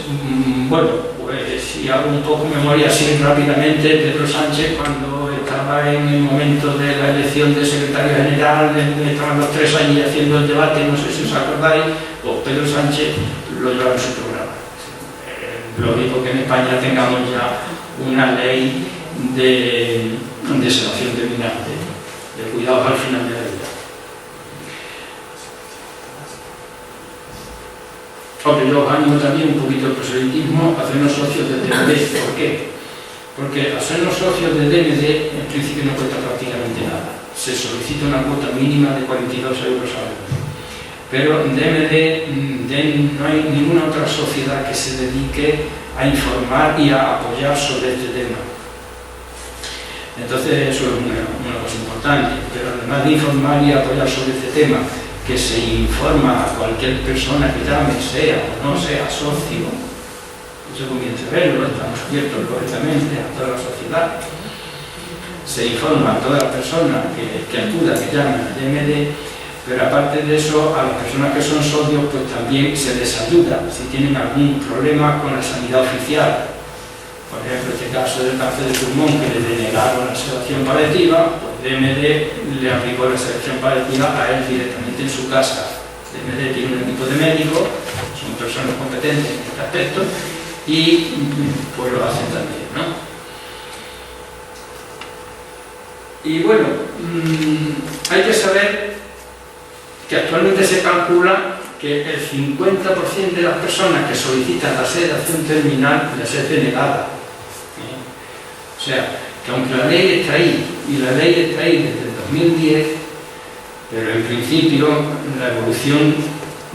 bueno, pues si hago un poco memoria así rápidamente, Pedro Sánchez cuando estaba en el momento de la elección de secretario general, estaban los 3 años haciendo el debate, no sé si os acordáis, pues Pedro Sánchez lo llevaba en su programa. Lógico que en España tengamos ya una ley de sedación terminal, de cuidados al final de la vida. Hombre, yo os animo también un poquito el proselitismo a hacernos socios de DMD. ¿Por qué? Porque hacernos socios de DMD en principio no cuesta prácticamente nada. Se solicita una cuota mínima de 42 euros al año. Pero en DMD no hay ninguna otra sociedad que se dedique a informar y a apoyar sobre este tema. Entonces eso es una cosa importante. Pero además de informar y apoyar sobre este tema, que se informa a cualquier persona que llame, sea o no sea socio, eso comienza a verlo, estamos abiertos lógicamente a toda la sociedad, se informa a toda la persona que acuda, que llame al DMD, Pero aparte de eso, a las personas que son socios pues también se les ayuda si tienen algún problema con la sanidad oficial. Por ejemplo, este caso del cáncer de pulmón, que le denegaron la sedación paliativa, pues DMD le aplicó la sedación paliativa a él directamente en su casa. DMD tiene un equipo de médicos, son personas competentes en este aspecto, y pues lo hacen también, ¿no? Y bueno, hay que saber que actualmente se calcula que el 50% de las personas que solicitan la sedación terminal les es denegada. O sea, que aunque la ley está ahí, y la ley está ahí desde el 2010, pero en principio la evolución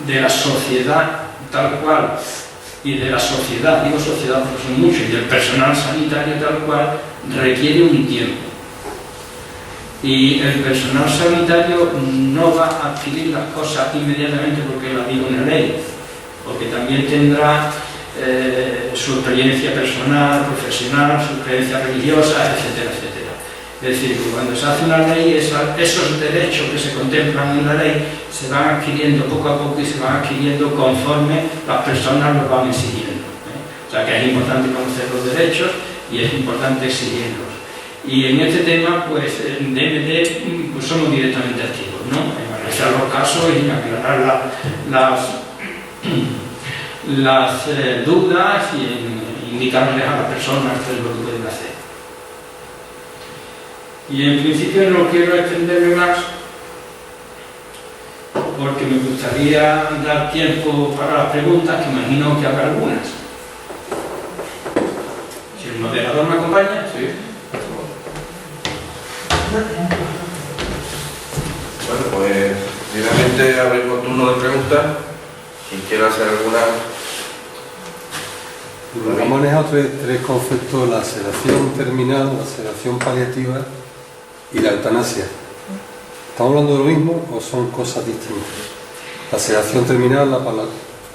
de la sociedad tal cual, y de la sociedad, digo sociedad porque son muchos, y del personal sanitario tal cual, requiere un tiempo. Y el personal sanitario no va a adquirir las cosas inmediatamente porque lo diga una ley, porque también tendrá su experiencia personal, profesional, su creencia religiosa, etcétera, etcétera. Es decir, que cuando se hace una ley, esos derechos que se contemplan en la ley se van adquiriendo poco a poco y se van adquiriendo conforme las personas los van exigiendo. O sea que es importante conocer los derechos y es importante exigirlos. Y en este tema, pues en DMD pues somos directamente activos, ¿no? En analizar los casos y en aclarar las dudas y en indicarles a las personas qué es lo que pueden hacer. Y en principio no quiero extenderme más porque me gustaría dar tiempo para las preguntas, que imagino que habrá algunas. Si el moderador me acompaña, sí. Bueno, pues finalmente abrimos turno de preguntas. Quien quiera hacer alguna. Ha manejado tres conceptos: la sedación terminal, la sedación paliativa y la eutanasia. ¿Estamos hablando de lo mismo o son cosas distintas? La sedación terminal, la palabra.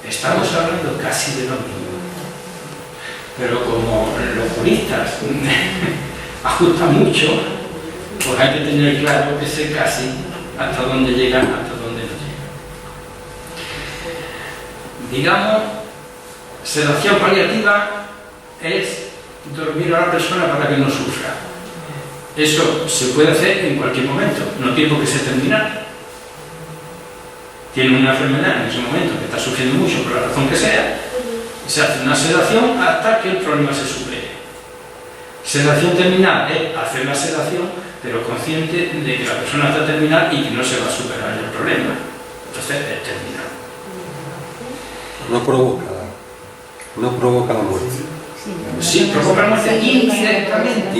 Estamos hablando casi de lo mismo. Pero como los juristas ajustan mucho, pues hay que tener claro ese casi hasta dónde llegan, hasta dónde no llegan. Digamos, sedación paliativa es dormir a la persona para que no sufra. Eso se puede hacer en cualquier momento, no tiene por qué ser terminal. Tiene una enfermedad en ese momento que está sufriendo mucho por la razón que sea, se hace una sedación hasta que el problema se supere. Sedación terminal es hacer la sedación, pero consciente de que la persona está terminal y que no se va a superar el problema. Entonces es terminal. No provoca la muerte. Sí, provoca la muerte indirectamente.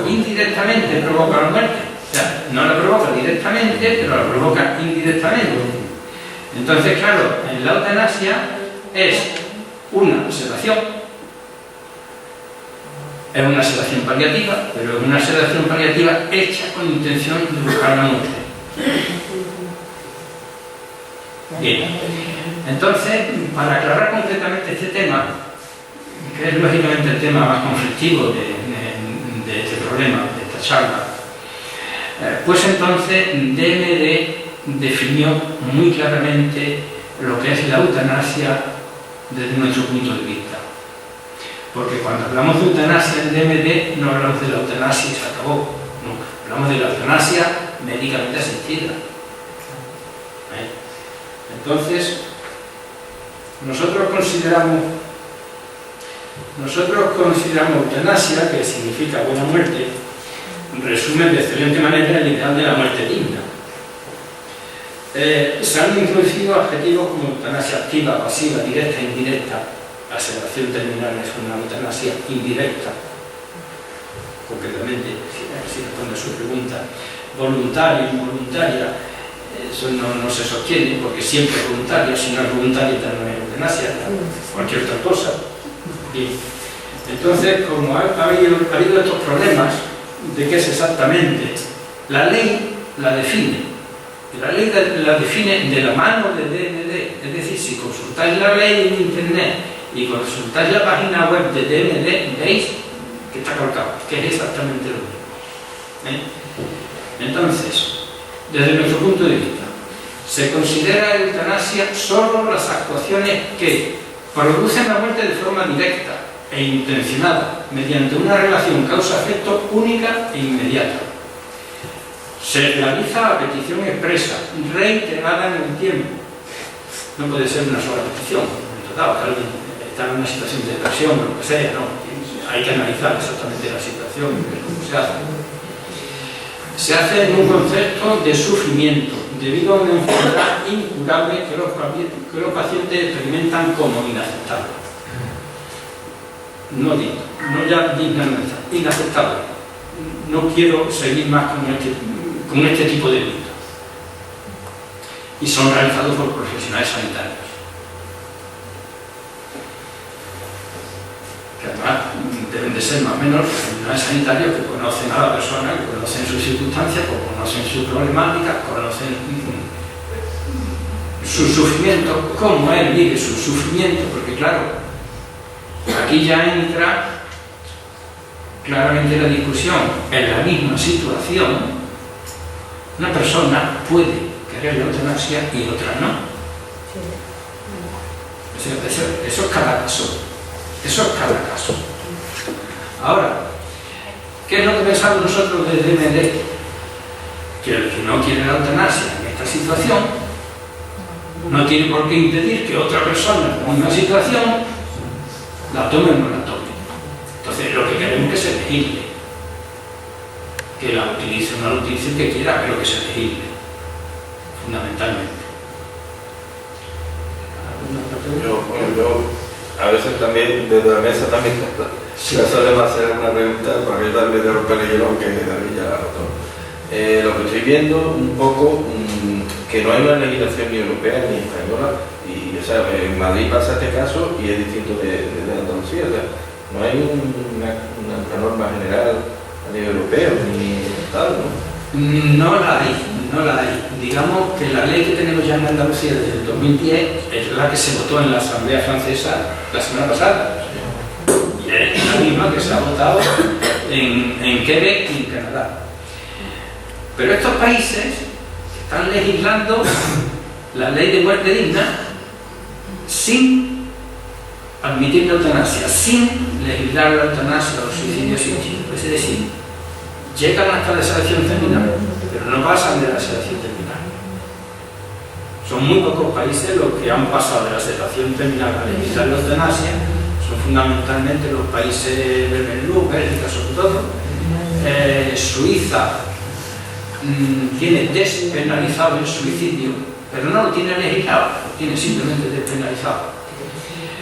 Indirectamente provoca la muerte. O sea, no la provoca directamente, pero la provoca indirectamente. Entonces, claro, en la eutanasia es una sedación. Es una sedación paliativa, pero es una sedación paliativa hecha con intención de buscar la muerte. Bien. Entonces, para aclarar concretamente este tema, que es lógicamente el tema más conflictivo de este problema, de esta charla, pues entonces DMD definió muy claramente lo que es la eutanasia desde nuestro punto de vista. Porque cuando hablamos de eutanasia en DMD, no hablamos de la eutanasia y se acabó, nunca. Hablamos de la eutanasia médicamente asistida. Entonces, nosotros consideramos eutanasia, que significa buena muerte, resume de excelente manera el ideal de la muerte digna. Se han introducido adjetivos como eutanasia activa, pasiva, directa e indirecta. La sedación terminal es una eutanasia indirecta, concretamente, si responde a su pregunta. Voluntaria, involuntaria, eso no se sostiene, porque siempre es voluntaria. Si no es voluntaria, no es eutanasia, cualquier otra cosa. Bien. Entonces, como ha habido estos problemas de qué es exactamente, la ley la define. Y la ley la define de la mano de DMD. Es decir, si consultáis la ley en internet y consultáis la página web de DMD, veis que está calcado, que es exactamente lo mismo. Entonces, desde nuestro punto de vista, Se considera eutanasia solo las actuaciones que producen la muerte de forma directa e intencionada, mediante una relación causa-efecto única e inmediata. Se realiza a petición expresa, reiterada en el tiempo. No puede ser una sola petición, alguien está en una situación de depresión o lo que sea, no. Hay que analizar exactamente la situación y ver cómo se hace. Se hace en un concepto de sufrimiento, debido a una enfermedad incurable que los pacientes experimentan como inaceptable. No digno, no ya digna, inaceptable. No quiero seguir más con este tipo de delitos. Y son realizados por profesionales sanitarios. Que además deben de ser más o menos profesionales sanitarios que conocen a la persona, que conocen sus circunstancias, que conocen su problemática, conocen su sufrimiento, cómo él vive su sufrimiento, porque claro, aquí ya entra claramente la discusión. En la misma situación, una persona puede querer la eutanasia y otra no. Eso es cada caso. Eso es cada caso. Ahora, ¿qué es lo que pensamos nosotros desde MD? Que el que no quiere la eutanasia en esta situación no tiene por qué impedir que otra persona en una situación la tome o no la tome. Entonces, lo que queremos es que se legisle. Que la utilice o no la utilice el que quiera, pero que se legisle. Fundamentalmente. Yo a veces también desde la mesa también solemos hacer una pregunta para que tal vez de romper el hielo, que David ya la notó. Lo que estoy viendo un poco, que no hay una legislación ni europea ni española, y o sea, en Madrid pasa este caso y es distinto de Andalucía, o sea, no hay una norma general a nivel europeo ni tal, ¿no? No la hay. Digamos que la ley que tenemos ya en Andalucía desde el 2010 es la que se votó en la Asamblea Francesa la semana pasada. Y es la misma que se ha votado en Quebec y en Canadá. Pero estos países están legislando la ley de muerte digna sin admitir la eutanasia, sin legislar la eutanasia o el suicidio asistido. Es decir, llegan hasta la sedación terminal, pero no pasan de la sedación terminal. Son muy pocos países los que han pasado de la sedación terminal a legislar la eutanasia. Son fundamentalmente los países del Benelux, Bélgica sobre todo. Suiza tiene despenalizado el suicidio, pero no lo tiene legislado, lo tiene simplemente despenalizado.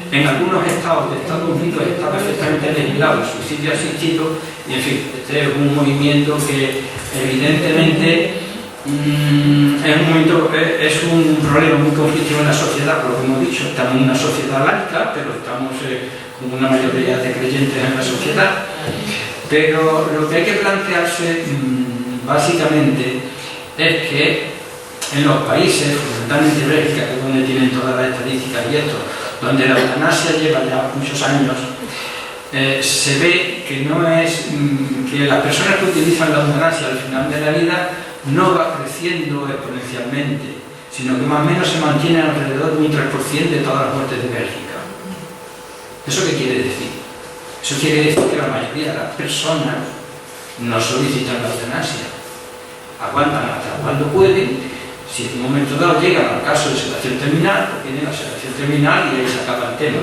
En algunos estados de Estados Unidos está perfectamente legislado el suicidio asistido, y en fin, este es un movimiento que evidentemente es un problema muy conflictivo en la sociedad, por lo que hemos dicho. Estamos en una sociedad laica, pero estamos con una mayoría de creyentes en la sociedad. Pero lo que hay que plantearse básicamente es que en los países, fundamentalmente Bélgica, que es donde tienen todas las estadísticas y esto, donde la eutanasia lleva ya muchos años, se ve que no es que las personas que utilizan la eutanasia al final de la vida no va creciendo exponencialmente, sino que más o menos se mantiene alrededor de un 3% de todas las muertes de Bélgica. ¿Eso qué quiere decir? Eso quiere decir que la mayoría de las personas no solicitan la eutanasia, aguantan hasta cuando pueden. Si en un momento dado llegan al caso de sedación terminal, pues viene la sedación terminal y ahí se acaba el tema.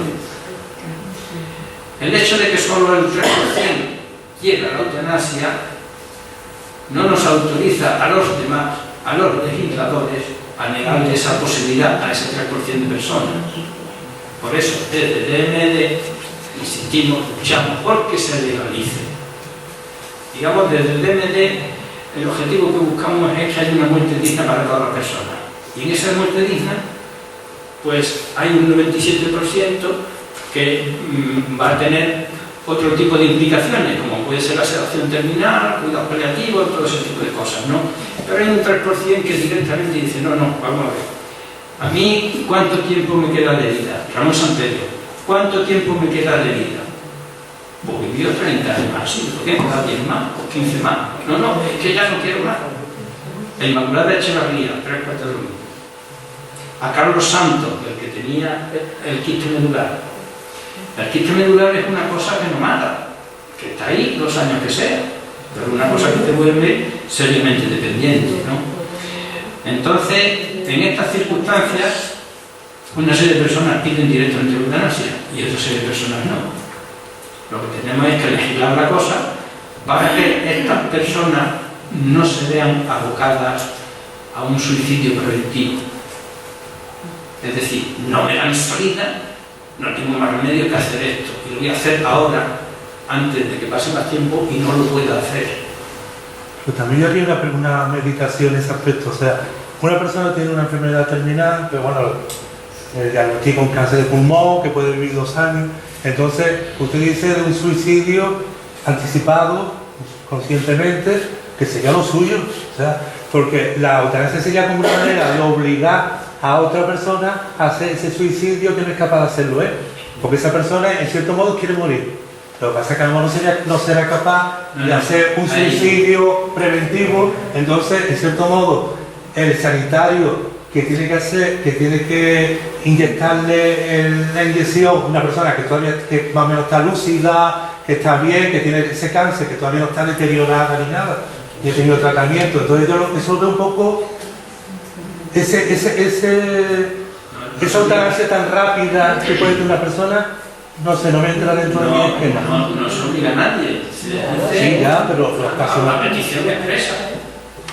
El hecho de que solo el 3% llega a la eutanasia no nos autoriza a los demás, a los legisladores, a negarle esa posibilidad a ese 3% de personas. Por eso, desde DMD insistimos, luchamos porque se legalice. Digamos, desde el DMD el objetivo que buscamos es que haya una muerte digna para todas las personas. Y en esa muerte digna, pues hay un 97% que va a tener otro tipo de implicaciones, como puede ser la sedación terminal, cuidados paliativos, todo ese tipo de cosas, ¿no? Pero hay un 3% que directamente dice, no, vamos a ver. A mí, ¿cuánto tiempo me queda de vida? Ramón Santello, ¿cuánto tiempo me queda de vida? Pues vivió 30 años más, ¿sí? ¿Por qué me da 10 más? ¿O 15 más? No, es que ya no quiero más. La Inmaculada Echevarría, 3 cuartos de lo mismo. a Carlos Santos, el que tenía el quiste medular. El quiste medular es una cosa que no mata, que está ahí los años que sea, pero una cosa que te vuelve seriamente dependiente, ¿no? Entonces, en estas circunstancias, una serie de personas piden directamente la eutanasia y otra serie de personas no. Lo que tenemos es que legislar la cosa para que estas personas no se vean abocadas a un suicidio preventivo. Es decir, no me dan salida, no tengo más remedio que hacer esto, y lo voy a hacer ahora, antes de que pase más tiempo, y no lo pueda hacer. Pero también habría una meditación en ese aspecto. O sea, una persona tiene una enfermedad terminal, pero bueno, diagnostica un cáncer de pulmón, que puede vivir 2 años. Entonces, usted dice de un suicidio anticipado, conscientemente, que sería lo suyo. O sea, porque la eutanasia sería como una manera de obligar a otra persona a hacer ese suicidio que no es capaz de hacerlo él. Porque esa persona, en cierto modo, quiere morir. Lo que pasa es que a lo mejor no será capaz de hacer un suicidio preventivo. Entonces, en cierto modo, el sanitario que tiene que inyectarle la inyección, una persona que más o menos está lúcida, que está bien, que tiene ese cáncer, que todavía no está deteriorada ni nada, y ha tenido tratamiento. Entonces yo eso veo un poco esa eutanasia tan rápida que puede tener una persona, no sé, no me entra dentro de mi esquema. No se obliga a nadie. Sí, ya, pero los casos... A petición expresa.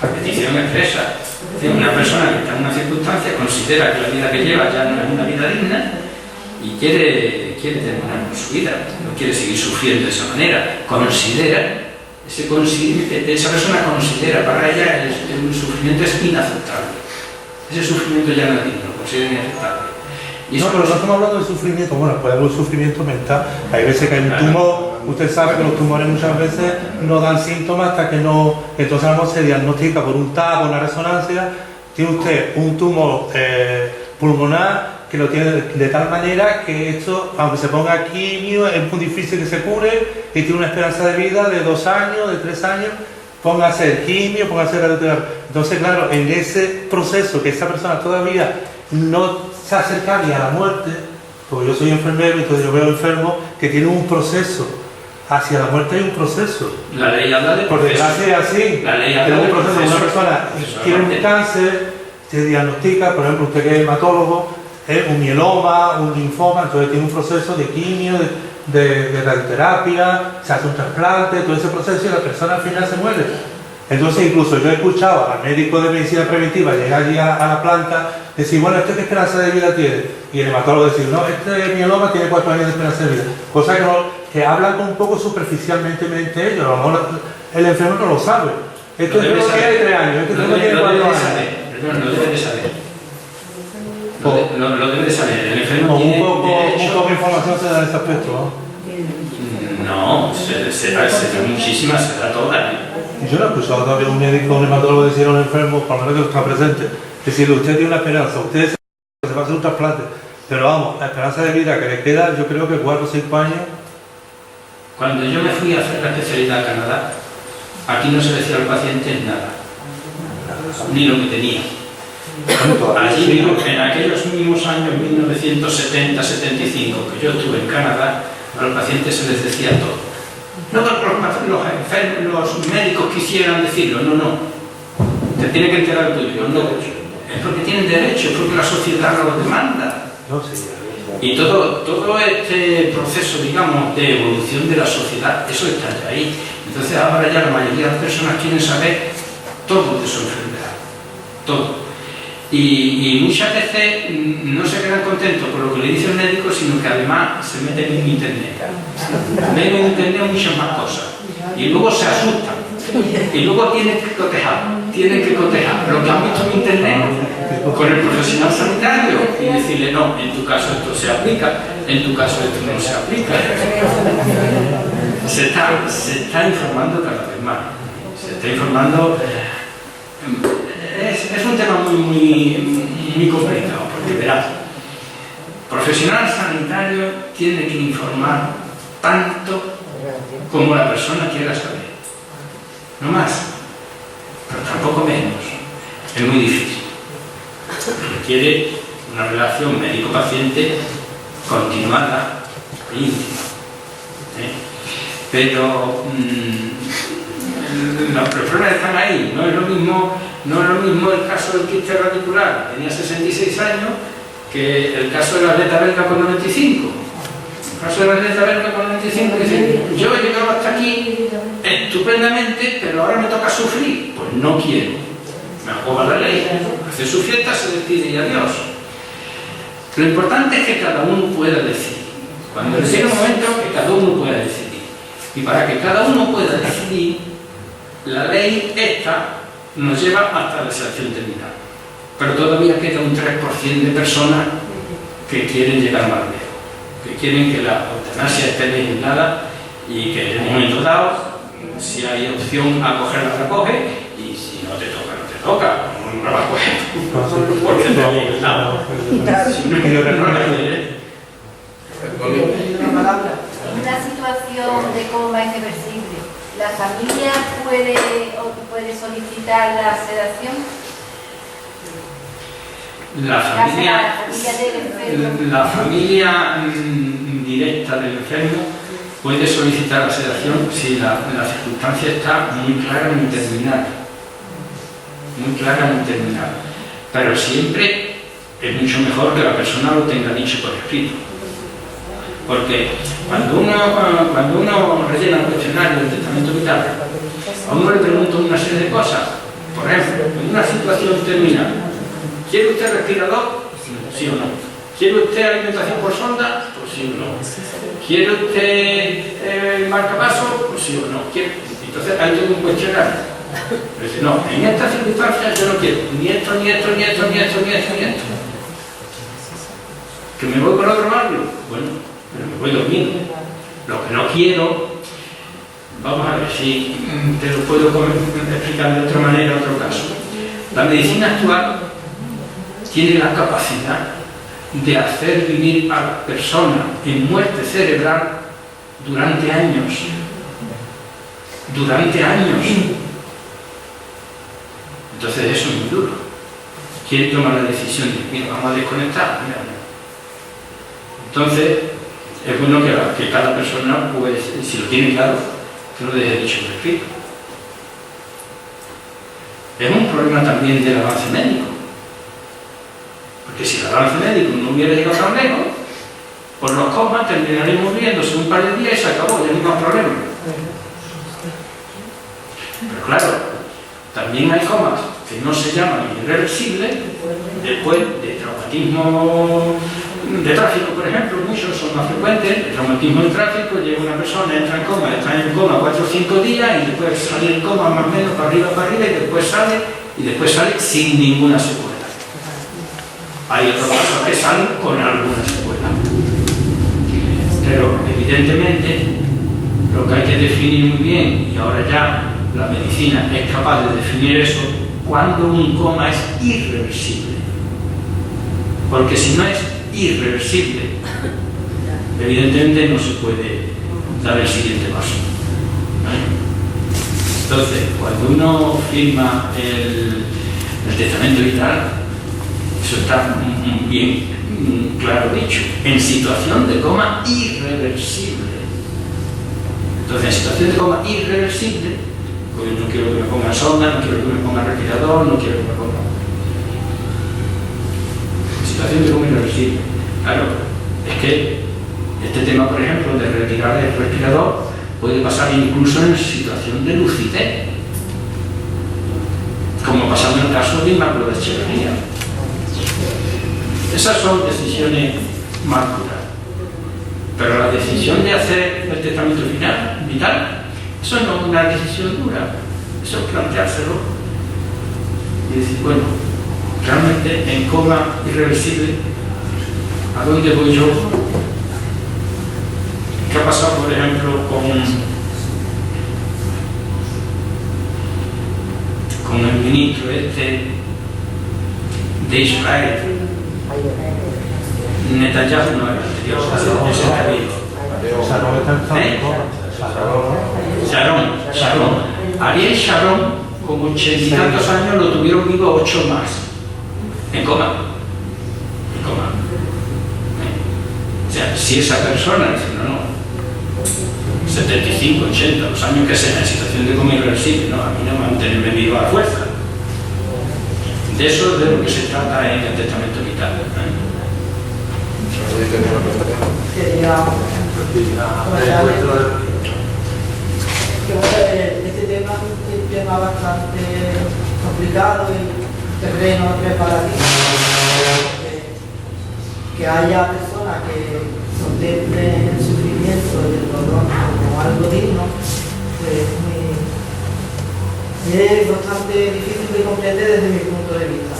A petición expresa. Es decir, una persona que está en una circunstancia considera que la vida que lleva ya no es una vida digna y quiere terminar con su vida, no quiere seguir sufriendo de esa manera. Esa persona considera, para ella el sufrimiento es inaceptable. Ese sufrimiento ya no es digno, lo considera inaceptable. No, pero no estamos hablando de sufrimiento. Bueno, puede haber un sufrimiento mental. Hay veces que hay un tumor, usted sabe que los tumores muchas veces no dan síntomas hasta que no... Entonces a lo mejor se diagnostica por un TAC o una resonancia. Tiene usted un tumor pulmonar que lo tiene de tal manera que esto, aunque se ponga quimio, es muy difícil que se cure y tiene una esperanza de vida de 2 años, de 3 años. Ponga a hacer quimio, ponga a hacer radioterapia. Entonces, claro, en ese proceso que esa persona todavía no se acerca ni a la muerte, porque yo soy enfermero, entonces yo veo enfermos que tienen un proceso. Hacia la muerte hay un proceso. La ley habla de por desgracia es así. La ley habla de un proceso. Una persona tiene un cáncer, se diagnostica, por ejemplo, usted que es hematólogo, un mieloma, un linfoma, entonces tiene un proceso de quimio, de radioterapia, se hace un trasplante, todo ese proceso y la persona al final se muere. Entonces incluso yo he escuchado al médico de medicina preventiva llegar allí a la planta, decir, bueno, ¿este qué esperanza de vida tiene? Y el hematólogo decir, no, este mieloma tiene 4 años de esperanza de vida. Cosa que hablan un poco superficialmente ellos, a lo mejor el enfermo no lo sabe. Este enfermo tiene 3 años, este enfermo tiene 4 años. Lo debe de saber. Lo debe de saber. El enfermo tiene un poco de información se da en ese aspecto, ¿no? No, se da muchísima, se da toda. Yo no he escuchado todavía un médico, un hematólogo decir a un enfermo, por lo menos que está presente, decirle, usted tiene una esperanza, usted se va a hacer un trasplante, pero vamos, la esperanza de vida que le queda, yo creo que 4 o 5 años. Cuando yo me fui a hacer la especialidad a Canadá, aquí no se decía al paciente nada, ni lo que tenía. Allí mismo, en aquellos mismos años 1970-75 que yo estuve en Canadá, a los pacientes se les decía todo. No los médicos quisieran decirlo, no. Te tiene que enterar tuyo, no. Es porque tienen derecho, es porque la sociedad lo demanda. Y todo este proceso, digamos, de evolución de la sociedad, eso está ya ahí. Entonces ahora ya la mayoría de las personas quieren saber todo de su enfermedad, todo. Y muchas veces no se quedan contentos por lo que le dice el médico, sino que además se meten en internet. Ven en internet muchas más cosas. Y luego se asustan. Y luego tienen que cotejar lo que han visto en internet con el profesional sanitario y decirle, no, en tu caso esto se aplica, en tu caso esto no se aplica. Se está informando cada vez más. Se está informando. Es un tema muy complicado, porque verás, profesional sanitario tiene que informar tanto como la persona quiera saber, no más, pero tampoco menos. Es muy difícil, requiere una relación médico-paciente continuada e íntima. Pero los problemas están ahí. No es lo mismo el caso del quiste radicular, tenía 66 años, que el caso del atleta belga con 95. El caso del atleta belga con 95 dice: yo he llegado hasta aquí estupendamente, pero ahora me toca sufrir. Pues no quiero. Me acojo a la ley, hace su fiesta, se despide y adiós. Lo importante es que cada uno pueda decidir. Cuando llegue un momento que cada uno pueda decidir. Y para que cada uno pueda decidir, la ley esta nos lleva hasta la selección terminal. Pero todavía queda un 3% de personas que quieren llegar más lejos, que quieren que la eutanasia esté legislada y que en un momento dado, si hay opción a cogerla, la coge, y si no te toca, no te toca, no la coges. Porque te ha legislado. Si no, no la quieres. En una situación de coma irreversible, ¿la familia puede solicitar la sedación? La familia directa del enfermo puede solicitar la sedación si la circunstancia está muy clara, muy determinada. Muy clara, muy determinada. Pero siempre es mucho mejor que la persona lo tenga dicho por escrito. Porque cuando uno rellena el cuestionario del testamento vital, a uno le preguntan una serie de cosas. Por ejemplo, en una situación terminal, ¿quiere usted respirador? Sí o no. ¿Quiere usted alimentación por sonda? Pues sí o no. ¿Quiere usted marcapaso? Pues sí o no. Entonces hay todo un cuestionario. Pero dice: no, en estas circunstancias yo no quiero ni esto, ni esto, ni esto, ni esto, ni esto, ni esto. ¿Que me voy con otro barrio? Bueno, pero me voy dormido. Lo que no quiero, vamos a ver si te lo puedo explicar de otra manera, otro caso. La medicina actual tiene la capacidad de hacer vivir a la persona en muerte cerebral durante años. Durante años. Entonces eso es muy duro. ¿Quién toma la decisión de: mira, vamos a desconectar? Mira, no. Entonces es bueno que cada persona, pues, si lo tiene claro, que lo deje dicho por escrito. Es un problema también del avance médico. Porque si el avance médico no hubiera llegado tan lejos, por los comas terminaríamos viéndose un par de días y se acabó, ya no hay más problema. Pero claro, también hay comas que no se llaman irreversibles después de traumatismo de tráfico, por ejemplo. Muchos son más frecuentes. El traumatismo de tráfico: llega una persona, entra en coma, está en coma 4 o 5 días y después sale en coma más o menos para arriba y después sale sin ninguna secuela. Hay otros casos que salen con alguna secuela. Pero evidentemente lo que hay que definir muy bien, y ahora ya la medicina es capaz de definir eso, cuando un coma es irreversible. Porque si no es irreversible, evidentemente no se puede dar el siguiente paso. Entonces, cuando uno firma el testamento vital, eso está bien claro dicho: en situación de coma irreversible. Entonces, en situación de coma irreversible, pues no quiero que me pongan sonda, no quiero que me pongan respirador, no quiero que me pongan... Situación de coma irreversible. Claro, es que este tema, por ejemplo, de retirar el respirador puede pasar incluso en situación de lucidez, como pasando en el caso de Inmaculada Echeverría. Esas son decisiones más duras. Pero la decisión de hacer el testamento vital, eso no es una decisión dura, eso es planteárselo y decir: bueno, realmente en coma irreversible, ¿a dónde voy yo? ¿Qué ha pasado, por ejemplo, con el ministro de Israel? Netanyahu no era anterior, ese está vivo. Sharon. Ariel Sharon, con 80 y tantos años, lo tuvieron vivo 8 más. En coma. si esa persona dice, no, 75, 80, los años que sea, en situación de coma irreversible, no, a mí no mantenerme vivo a la fuerza. De eso es de lo que se trata en el testamento vital. Quería, este tema es un tema bastante complicado y terreno preparativo. Que haya personas que contemplen el sufrimiento y el dolor como algo digno, pues es bastante difícil de comprender desde mi punto de vista.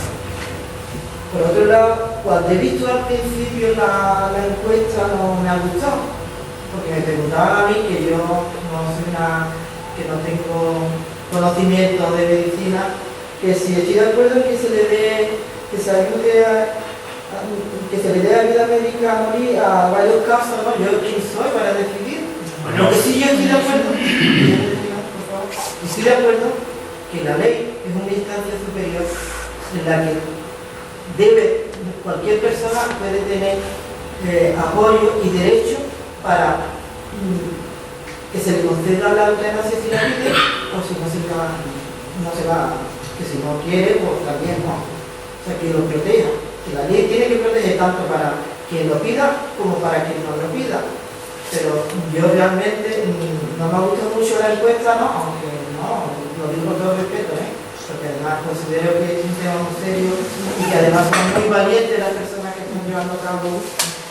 Por otro lado, cuando he visto al principio la encuesta no me ha gustado, porque me preguntaban a mí que yo que no tengo conocimiento de medicina, que si estoy de acuerdo en que se le dé, que se ayude que se le dé ayuda médica a morir a varios casos, ¿no? Yo quién soy para decidir. Lo que sí yo estoy de acuerdo, estoy de acuerdo que la ley es una instancia superior en la que cualquier persona puede tener apoyo y derecho para que se le conceda la eutanasia si la pide, o si no se va, que si no quiere, pues también no. O sea, que lo proteja. Que la ley tiene que proteger tanto para quien lo pida como para quien no lo pida. Pero yo realmente no me gusta mucho la encuesta, ¿no? Aunque no, lo digo con todo respeto, porque además considero que es un tema muy serio y que además son muy valientes las personas que están llevando a cabo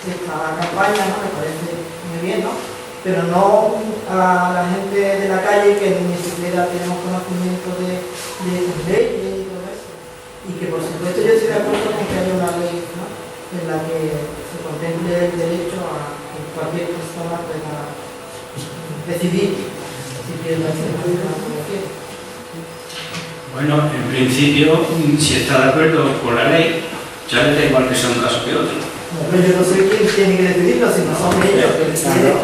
esta campaña, ¿no? Me parece muy bien, ¿no? Pero no a la gente de la calle que ni siquiera tenemos conocimiento de sus leyes y todo eso. Y que por supuesto yo estoy de acuerdo con que haya una ley, ¿no? En la que se contemple el derecho a que cualquier persona pueda decidir si quiere hacer una o no quiere. Bueno, en principio, si está de acuerdo con la ley, ya le da igual que sea un caso que otro. No, pero yo no sé quién tiene que decidirlo, si no son ellos que deciden.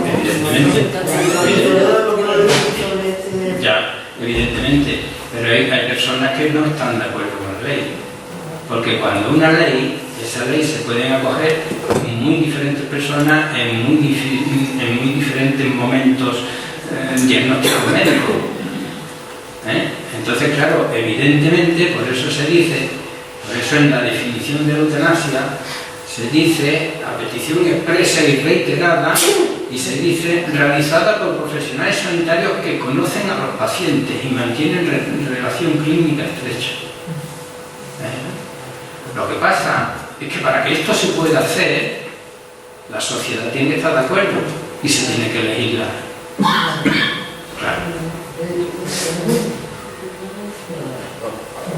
Ya, evidentemente, pero hay personas que no están de acuerdo con la ley. Porque cuando una ley, esa ley se pueden acoger muy diferentes personas en muy diferentes momentos diagnósticos médicos. Entonces, claro, evidentemente, por eso se dice, por eso en la definición de la eutanasia se dice a petición expresa y reiterada, y se dice realizada por profesionales sanitarios que conocen a los pacientes y mantienen relación clínica estrecha. Lo que pasa es que para que esto se pueda hacer, la sociedad tiene que estar de acuerdo y se tiene que legislar. Claro.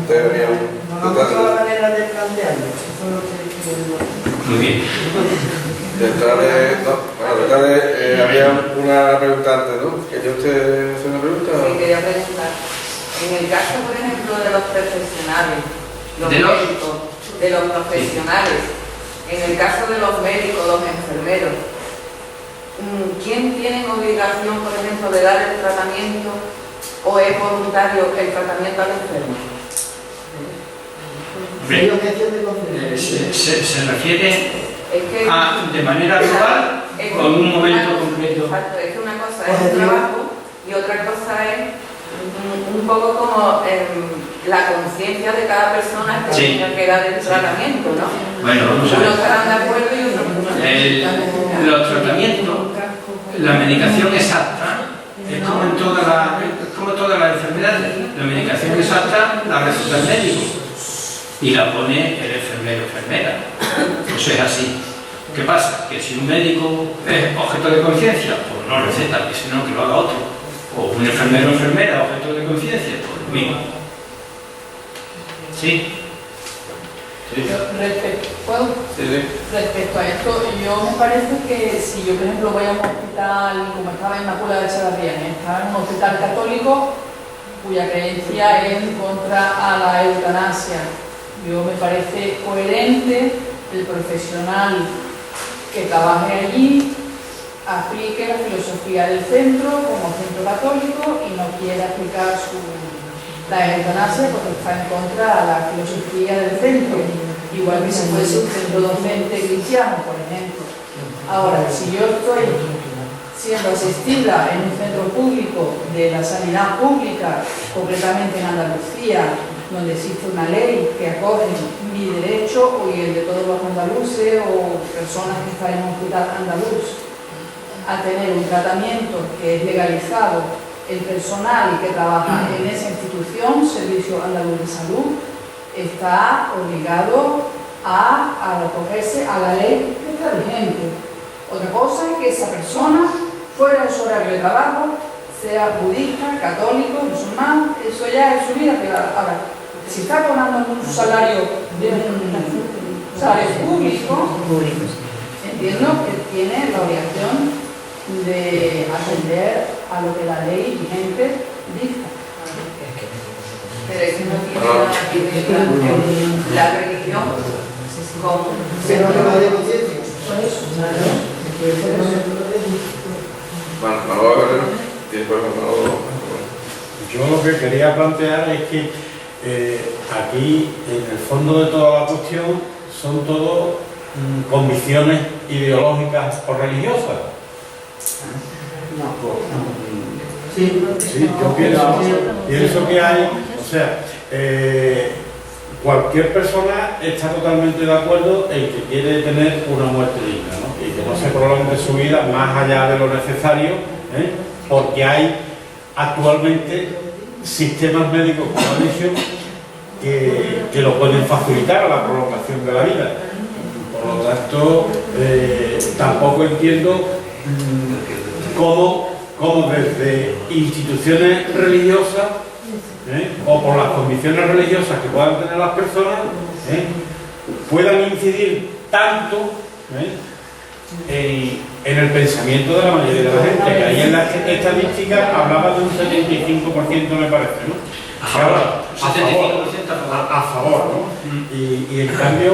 No me gusta la manera de plantearlo, eso es lo que Muy bien. Había una pregunta antes, ¿no? ¿Quería usted hacer una pregunta? Sí, quería preguntar. En el caso, por ejemplo, de los profesionales, de los profesionales, en el caso de los médicos, los enfermeros, ¿quién tiene obligación, por ejemplo, de dar el tratamiento o es voluntario el tratamiento al enfermo? Se refiere a de manera global o en un momento concreto. Exacto, es que una cosa es el trabajo y otra cosa es un poco como la conciencia de cada persona que tiene que dar el tratamiento, ¿no? Bueno, vamos a ver. Unos estarán de acuerdo y otros no. Los tratamientos, la medicación exacta, es como todas las enfermedades. La medicación exacta la receta el médico y la pone el enfermero o enfermera. Eso es así. ¿Qué pasa? Que si un médico es objeto de conciencia, pues no receta, que si no, que lo haga otro. O un enfermero o enfermera objeto de conciencia, pues lo mismo. ¿Sí? ¿Puedo? Sí. Respecto a esto, yo me parece que si yo, por ejemplo, voy a un hospital, como estaba en la Puebla de Chavarría, estaba en un hospital católico cuya creencia es en contra a la eutanasia, yo me parece coherente el profesional que trabaje allí aplique la filosofía del centro como centro católico y no quiera aplicar la eutanasia porque está en contra de la filosofía del centro. igual que si fuese un centro docente cristiano, por ejemplo. Ahora, si yo estoy siendo asistida en un centro público de la sanidad pública, concretamente en Andalucía, donde existe una ley que acoge mi derecho y el de todos los andaluces o personas que están en un hospital andaluz a tener un tratamiento que es legalizado, el personal que trabaja en esa institución, Servicio Andaluz de Salud, está obligado a acogerse a la ley que está vigente. Otra cosa es que esa persona, fuera de su horario de trabajo, sea budista, católico, musulmán, eso ya es su vida privada. Ahora, si está cobrando un salario de un salario público, entiendo que tiene la obligación de atender a lo que la ley vigente dicta. Pero es que no tiene nada que ver la religión con... Pero que va de conciencia. Manuel Guerrero, y después Manuel. Yo lo que quería plantear es que aquí, en el fondo de toda la cuestión, son todo convicciones ideológicas o religiosas. Sí, Yo pienso que hay, o sea, cualquier persona está totalmente de acuerdo en que quiere tener una muerte digna, ¿no? Y que no se prolongue su vida más allá de lo necesario, porque hay actualmente sistemas médicos, como he dicho, que lo pueden facilitar a la prolongación de la vida. Por lo tanto, tampoco entiendo cómo desde instituciones religiosas o por las convicciones religiosas que puedan tener las personas puedan incidir tanto en el pensamiento de la mayoría de la gente, que ahí en las estadísticas hablaba de un 75%, me parece, ¿no? A favor, ¿no? Y en cambio,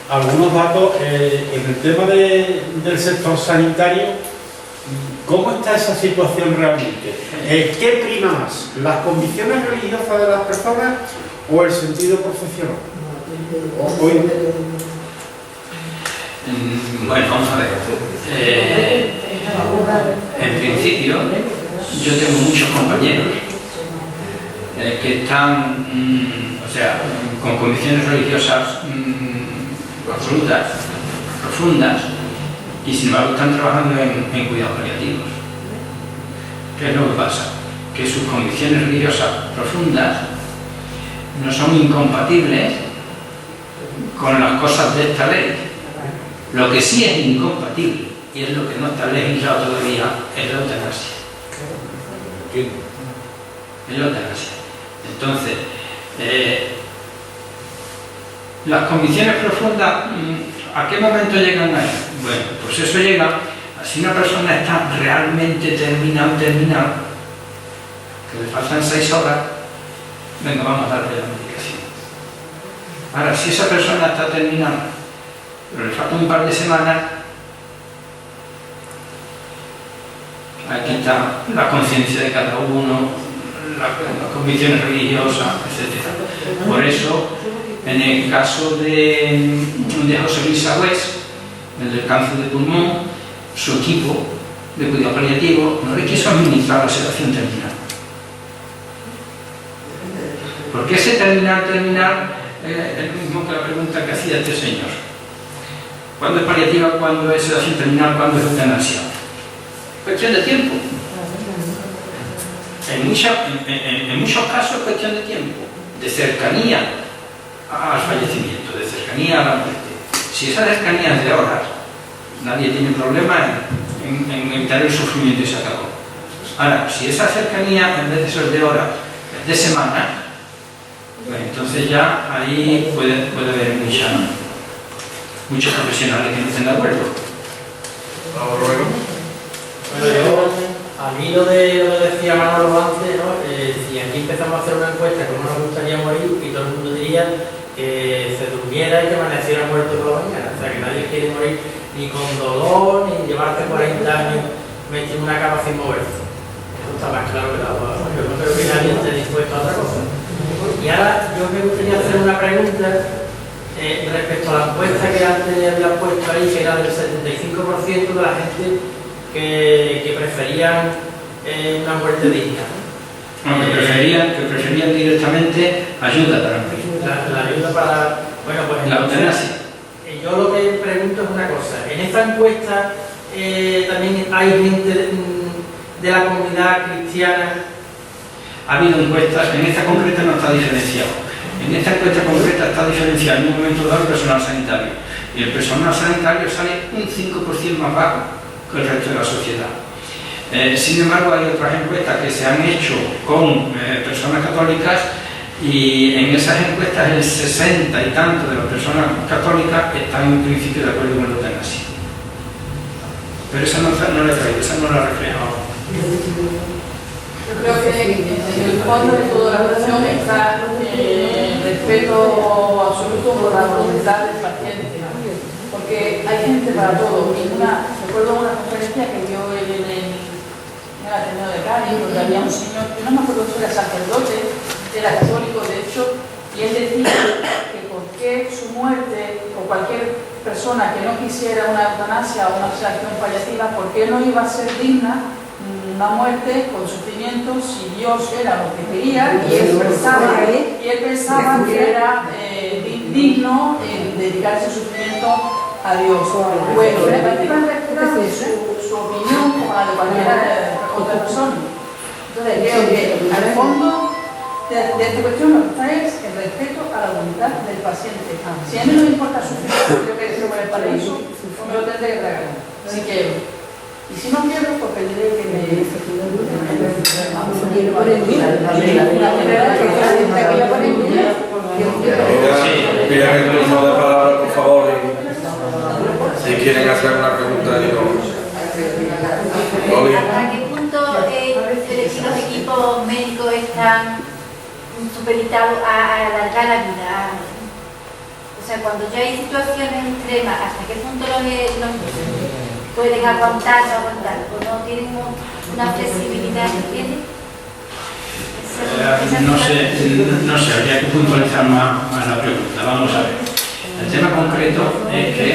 algunos datos en el tema del sector sanitario. ¿Cómo está esa situación realmente? ¿Qué prima más? ¿Las convicciones religiosas de las personas o el sentido profesional? Bueno, vamos a ver. En principio, yo tengo muchos compañeros que están, con convicciones religiosas absolutas, profundas, y sin embargo están trabajando en cuidados paliativos. ¿Qué es lo que pasa? Que sus convicciones religiosas profundas no son incompatibles con las cosas de esta ley. Lo que sí es incompatible, y es lo que no está legislado todavía, es la eutanasia. Es la eutanasia. Entonces, las convicciones profundas, ¿a qué momento llegan ahí? Bueno, pues eso llega, si una persona está realmente terminal, que le faltan 6 horas, venga, vamos a darle la medicación. Ahora, si esa persona está terminal, pero le falta un par de semanas, aquí está la conciencia de cada uno, las convicciones religiosas, etc. Por eso, en el caso de José Luis Sagüés, el del cáncer de pulmón, su equipo de cuidado paliativo no le quiso administrar la sedación terminal. ¿Por qué ese terminal es el mismo que la pregunta que hacía este señor? ¿Cuándo es paliativa, cuándo es sedación terminal, cuándo es eutanasia? Cuestión de tiempo. En muchos casos es cuestión de tiempo, de cercanía al fallecimiento, de cercanía a la muerte. Si esa cercanía es de horas, nadie tiene problema en evitar el sufrimiento y se acabó. Ahora, si esa cercanía en vez de ser de horas es de semanas, pues entonces ya ahí puede haber muchos profesionales que no estén de acuerdo. Bueno, yo, al hilo de lo que decía Manolo antes, ¿no? Si aquí empezamos a hacer una encuesta como nos gustaría morir, y todo el mundo diría que se durmiera y que amaneciera muerto por la mañana. O sea, que nadie quiere morir ni con dolor, ni llevarte 40 años metido en una cama sin moverse. Eso está más claro que la agua. Yo no creo que nadie esté dispuesto a otra cosa. Y ahora yo me gustaría hacer una pregunta respecto a la encuesta que antes había puesto ahí, que era del 75% de la gente que preferían una muerte digna. Que preferían directamente ayuda para morir. La ayuda para... Bueno, pues la eutanasia. Yo lo que pregunto es una cosa. En esta encuesta también hay gente de la comunidad cristiana. Ha habido encuestas, en esta concreta no está diferenciado. En esta encuesta concreta está diferenciado en un momento dado el personal sanitario. Y el personal sanitario sale un 5% más bajo que el resto de la sociedad. Sin embargo, hay otras encuestas que se han hecho con personas católicas y en esas encuestas el 60 y tanto de las personas católicas están en principio de acuerdo con la eutanasia. Pero esa no la he traído, esa no la refleja. Yo creo que en el fondo de toda la cuestión está el respeto absoluto por la voluntad del paciente, porque hay gente para todo. Recuerdo una conferencia que dio en el Ateneo de Cádiz, donde había un señor, yo no me acuerdo si era sacerdote, era católico de hecho, y él decía que por qué su muerte, o cualquier persona que no quisiera una eutanasia o una sedación paliativa, por qué no iba a ser digna una muerte con sufrimiento si Dios era lo que quería y él pensaba que era digno dedicar ese sufrimiento a Dios. Bueno, le parece respetable su opinión como la de cualquier otra persona. Entonces creo que al fondo de esta cuestión lo que está es el respeto a la voluntad del paciente. Si a mí no me importa sufrir, yo que deseo por el paraíso, pues me lo tendré que tragar, si quiero. Y si no quiero, pues pediré que me... Pidan el turno de palabra, por favor, y si quieren hacer una pregunta, digo... ¿Hasta qué punto los equipos médicos están supeditados a alargar la vida? O sea, cuando ya hay situaciones extremas, ¿hasta qué punto los pueden aguantar o no tienen una flexibilidad que tienen? No sé, habría que puntualizar más la pregunta. Vamos a ver. El tema concreto es que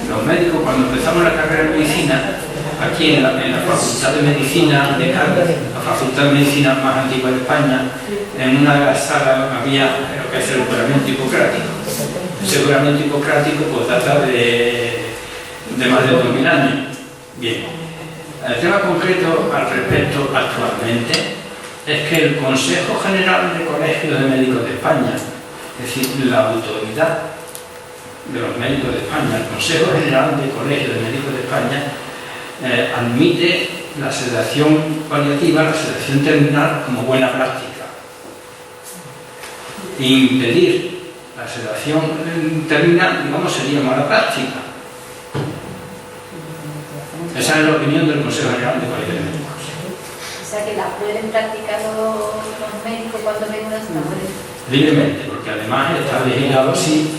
los médicos, cuando empezamos la carrera de medicina, aquí en la Facultad de Medicina de Cádiz, la Facultad de Medicina más antigua de España, en una de las salas había lo que es el juramento hipocrático. Ese juramento hipocrático pues data de más de 2000 años. Bien, el tema concreto al respecto actualmente es que el Consejo General de Colegios de Médicos de España, es decir, la autoridad de los médicos de España, el Consejo General de Colegios de Médicos de España, admite la sedación paliativa, la sedación terminal como buena práctica. Impedir la sedación terminal, digamos, sería mala práctica. Esa es la opinión del Consejo General de Colegios de Médicos. O sea, que la pueden practicar los médicos cuando ven una situación. Libremente, porque además está legislado así.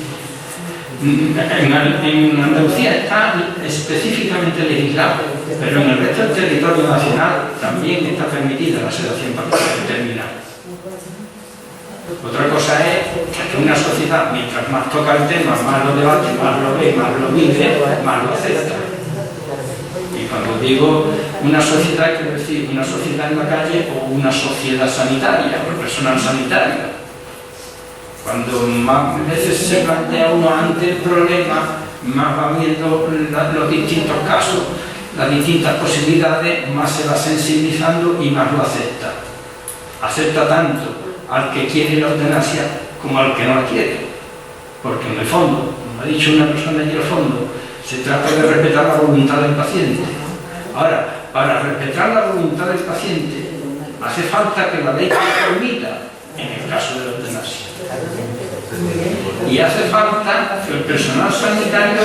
En Andalucía está específicamente legislado, pero en el resto del territorio nacional también está permitida la sedación terminal. Otra cosa es que una sociedad, mientras más toca el tema, más lo debate, más lo ve, más lo vive, más lo acepta. Y cuando digo una sociedad, quiero decir una sociedad en la calle o una sociedad sanitaria o el personal sanitario. Cuando más veces se plantea uno ante el problema, más va viendo los distintos casos, las distintas posibilidades, más se va sensibilizando y más lo acepta. Acepta tanto al que quiere la eutanasia como al que no la quiere. Porque en el fondo, como ha dicho una persona allí al fondo, se trata de respetar la voluntad del paciente. Ahora, para respetar la voluntad del paciente, hace falta que la ley lo permita en el caso de la eutanasia. Y hace falta que el personal sanitario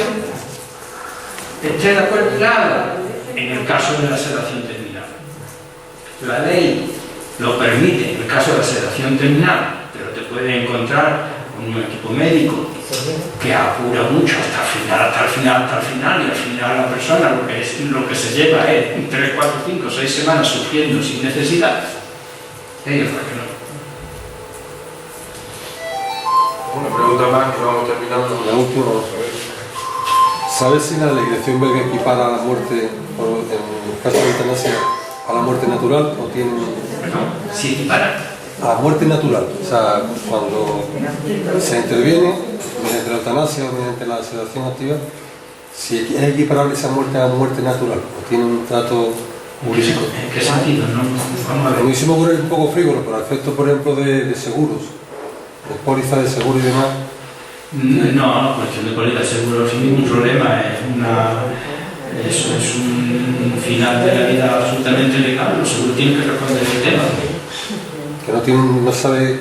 esté de acuerdo y la haga en el caso de la sedación terminal. La ley lo permite en el caso de la sedación terminal, pero te puedes encontrar con un equipo médico que apura mucho hasta el final, y al final la persona lo que se lleva es 3, 4, 5, 6 semanas sufriendo sin necesidad. Hay otra que no. Una pregunta más que vamos terminando. La última, vamos a ver. ¿Sabes si la legislación belga equipara a la muerte, en el caso de eutanasia, a la muerte natural o tiene...? Sí, equipara. A la muerte natural, o sea, cuando se interviene mediante la eutanasia o mediante la sedación activa, si es equiparable esa muerte a la muerte natural o tiene un trato jurídico. ¿En qué sentido? No, vamos a ver. A mí se me ocurre un poco frívolo, para efectos, por ejemplo, de seguros, de póliza de seguro y demás. No, cuestión de póliza de seguro sin ningún problema. Eso es un final de la vida absolutamente legal. Los seguros tienen que responder ese tema. Que no sabe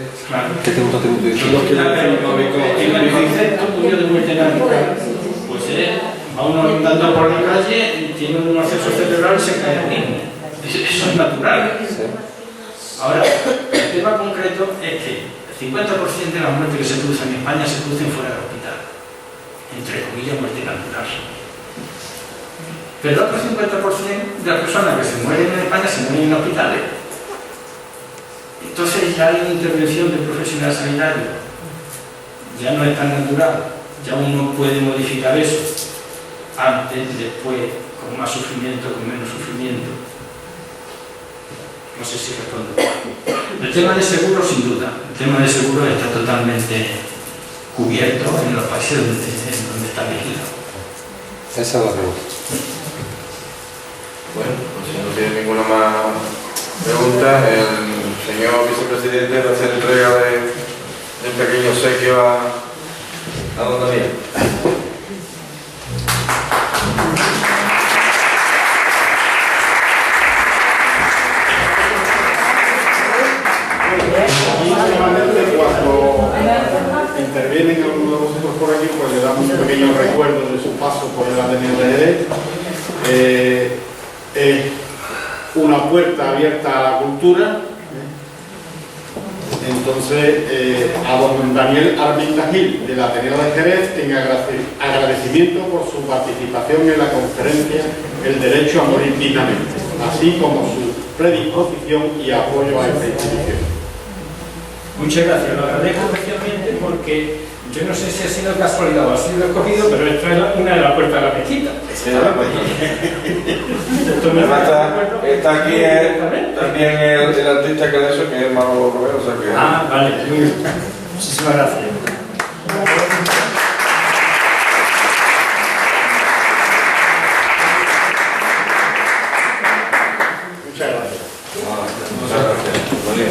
que tiene un tratamiento distinto. En el concepto tuyo de muerte natural, pues va uno andando por la calle, tiene un acceso cerebral y se cae al mismo. Eso es natural. Ahora, el tema concreto es que el 50% de las muertes que se producen en España se producen fuera del hospital. Entre comillas, muerte natural. Pero el otro 50% de las personas que se mueren en España se mueren en hospitales. Entonces ya hay una intervención del profesional sanitario. Ya no es tan natural. Ya uno puede modificar eso. Antes, después, con más sufrimiento, con menos sufrimiento. No sé si respondo. El tema de seguro, sin duda. El tema de seguro está totalmente cubierto en los países donde está vigilado. Esa es la pregunta. Bueno, pues si no tiene ninguna más pregunta, el señor vicepresidente va a hacer entrega del pequeño obsequio a don Daniel. Normalmente cuando intervienen algunos de vosotros por aquí, pues le damos un pequeño recuerdo de su paso por el Ateneo de Jerez. Es una puerta abierta a la cultura. Entonces, a don Daniel Arminda Gil del Ateneo de Jerez, en agradecimiento por su participación en la conferencia El derecho a morir dignamente, así como su predisposición y apoyo a esta institución. Muchas gracias, lo agradezco especialmente porque yo no sé si ha sido casualidad o ha sido escogido, pero esta es una de las puertas de la mezquita. Está aquí también el artista que de eso, que es Manolo Romero, o sea que... Ah, vale, muy bien. Muchísimas gracias. Muchas gracias. Muchas gracias. Vale.